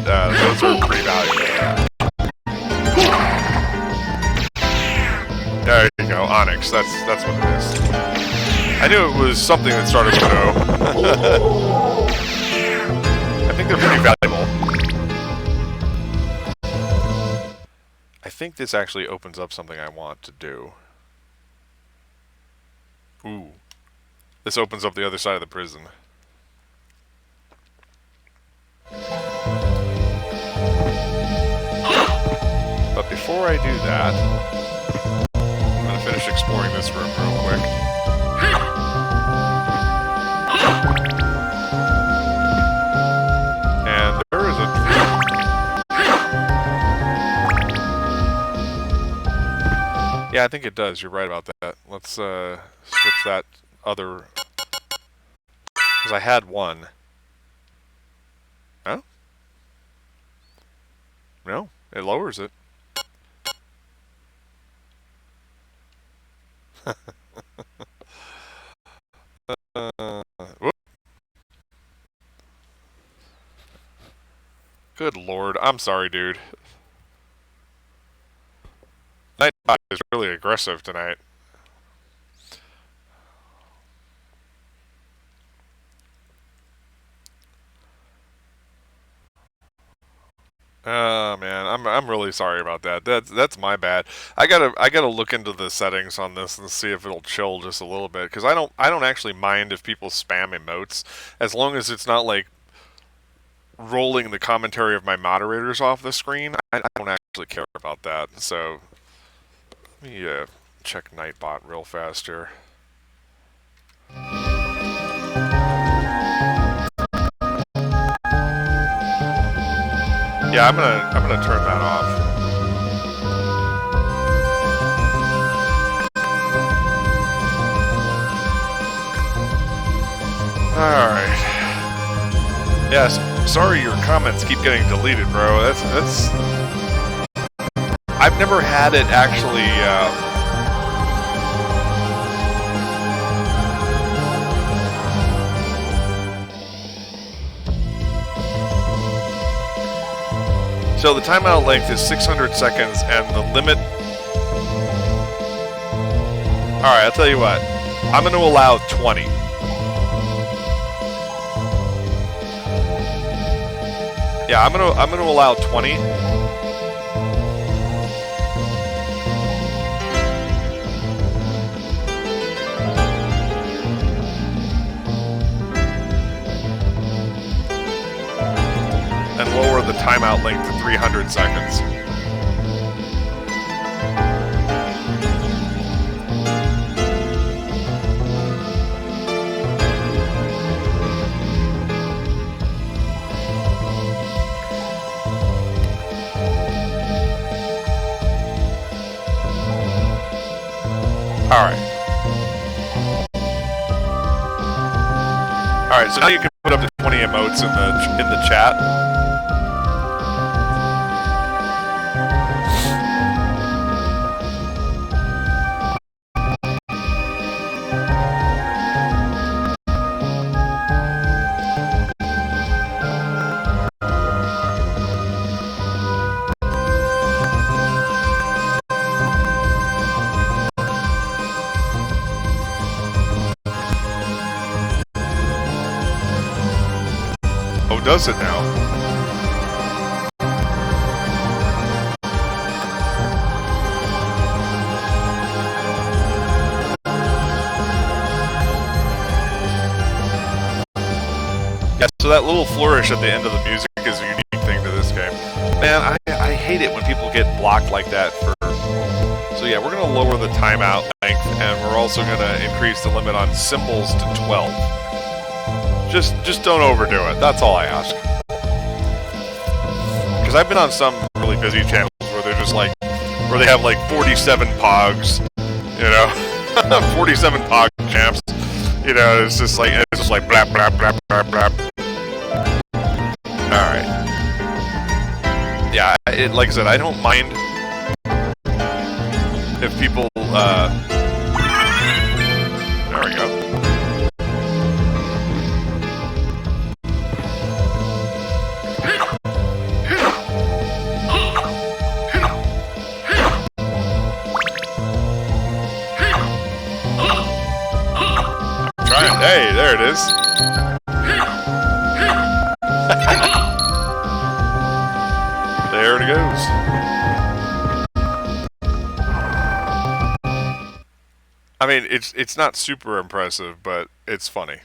those are pretty valuable. There you go, onyx. That's what it is. I knew it was something that started with O. I think they're pretty valuable. I think this actually opens up something I want to do. Ooh, this opens up the other side of the prison. But before I do that, I'm going to finish exploring this room real quick. And there is a... Yeah, I think it does. You're right about that. Let's switch that other... Because I had one. Huh? No, it lowers it. Good lord, I'm sorry, dude. Nightbot is really aggressive tonight. Oh man, I'm really sorry about that. That's my bad. I gotta look into the settings on this and see if it'll chill just a little bit, because I don't actually mind if people spam emotes, as long as it's not like rolling the commentary of my moderators off the screen. I don't actually care about that. So let me check Nightbot real fast here. Yeah, I'm gonna turn that off. All right. Yes. Sorry, your comments keep getting deleted, bro. That's. I've never had it actually. So the timeout length is 600 seconds, and the limit... Alright, I'll tell you what. I'm going to allow 20. Yeah, I'm going to allow 20. And lower the timeout length to 300 seconds. All right, so now you can put up to 20 emotes in the chat. Does it now? Yeah, so that little flourish at the end of the music is a unique thing to this game. man, I hate it when people get blocked like that for... So yeah, we're going to lower the timeout length, and we're also going to increase the limit on symbols to 12. Just don't overdo it. That's all I ask. Because I've been on some really busy channels where they're just like, where they have like 47 pogs, you know, 47 pog champs. You know, it's just like blap blap blap blap blap. All right. Yeah, like I said, I don't mind if people. There we go. Hey, there it is. There it goes. I mean, it's not super impressive, but it's funny.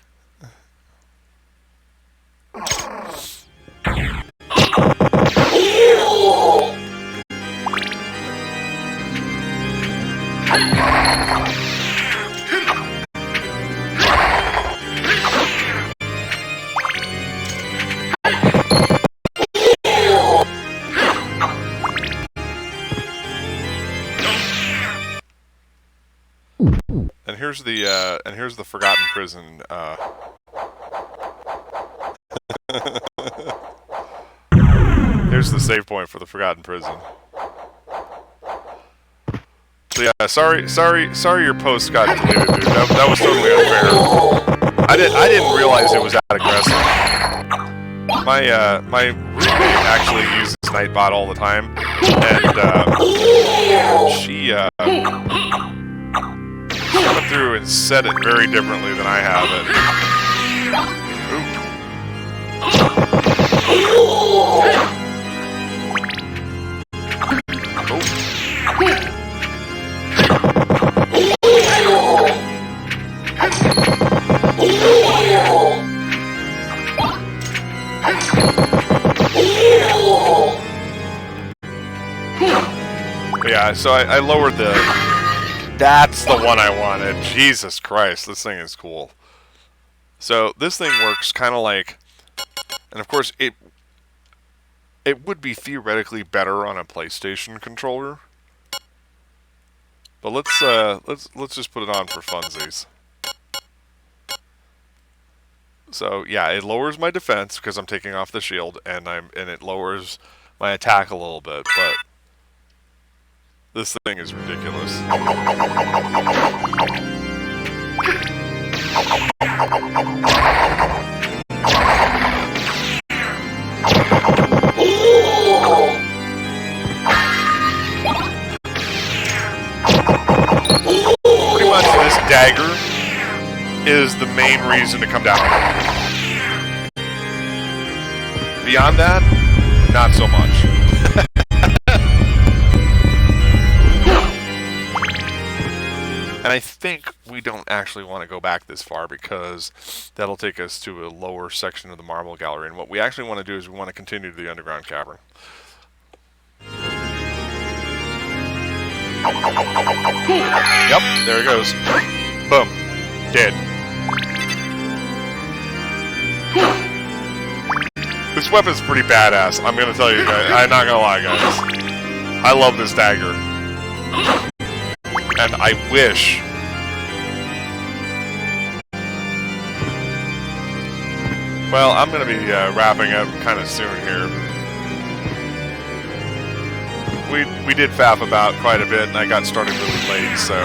And here's the Forgotten Prison. Here's the save point for the Forgotten Prison. So yeah, sorry your post got deleted, dude. That was totally unfair. I didn't realize it was that aggressive. My roommate actually uses Nightbot all the time, and she went through and said it very differently than I have it. Yeah, so I lowered the... That's the one I wanted. Jesus Christ, this thing is cool. So this thing works kind of like... And of course, it would be theoretically better on a PlayStation controller. But let's just put it on for funsies. So yeah, it lowers my defense because I'm taking off the shield, and it lowers my attack a little bit, but this thing is ridiculous. Pretty much this dagger is the main reason to come down. Beyond that, not so much. And I think we don't actually want to go back this far because that'll take us to a lower section of the marble gallery. And what we actually want to do is we want to continue to the underground cavern. Yep, there it goes. Boom. Dead. This weapon's pretty badass, I'm gonna tell you guys. I'm not gonna lie, guys. I love this dagger. And I wish... Well, I'm gonna be wrapping up kind of soon here. We did faff about quite a bit, and I got started really late, so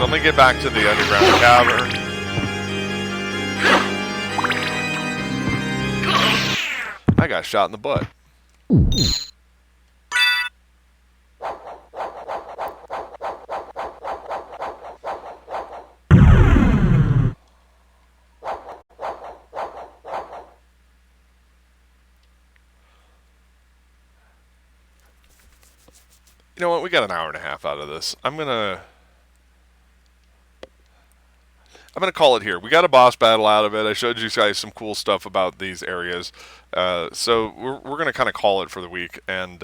let me get back to the underground cavern. I got shot in the butt. You know what? We got an hour and a half out of this. I'm gonna I'm going to call it here. We got a boss battle out of it. I showed you guys some cool stuff about these areas. So we're going to kind of call it for the week and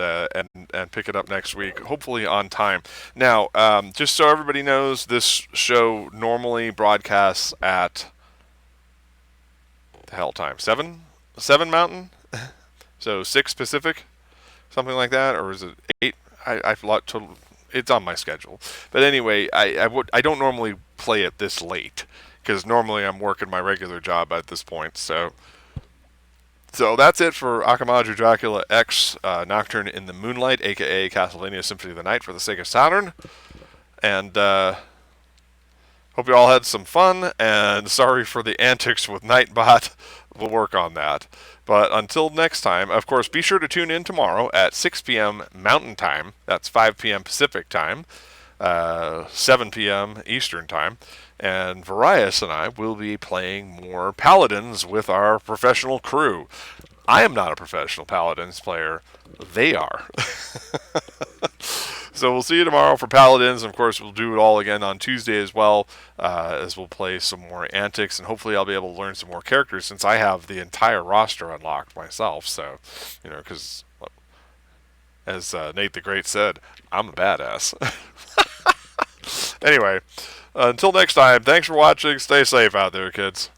pick it up next week, hopefully on time. Now, just so everybody knows, this show normally broadcasts at the hell time 7 Mountain, so 6 Pacific, something like that, or is it 8? I've lot total. It's on my schedule, but anyway, I don't normally play it this late because normally I'm working my regular job at this point. So that's it for Akumajo Dracula X Nocturne in the Moonlight, aka Castlevania Symphony of the Night for the Sega Saturn, and hope you all had some fun. And sorry for the antics with Nightbot. We'll work on that. But until next time, of course, be sure to tune in tomorrow at 6 p.m. Mountain Time. That's 5 p.m. Pacific Time, 7 p.m. Eastern Time. And Varius and I will be playing more Paladins with our professional crew. I am not a professional Paladins player. They are. So we'll see you tomorrow for Paladins. And of course, we'll do it all again on Tuesday as well, as we'll play some more antics. And hopefully I'll be able to learn some more characters since I have the entire roster unlocked myself. So, because as Nate the Great said, I'm a badass. Anyway, until next time, thanks for watching. Stay safe out there, kids.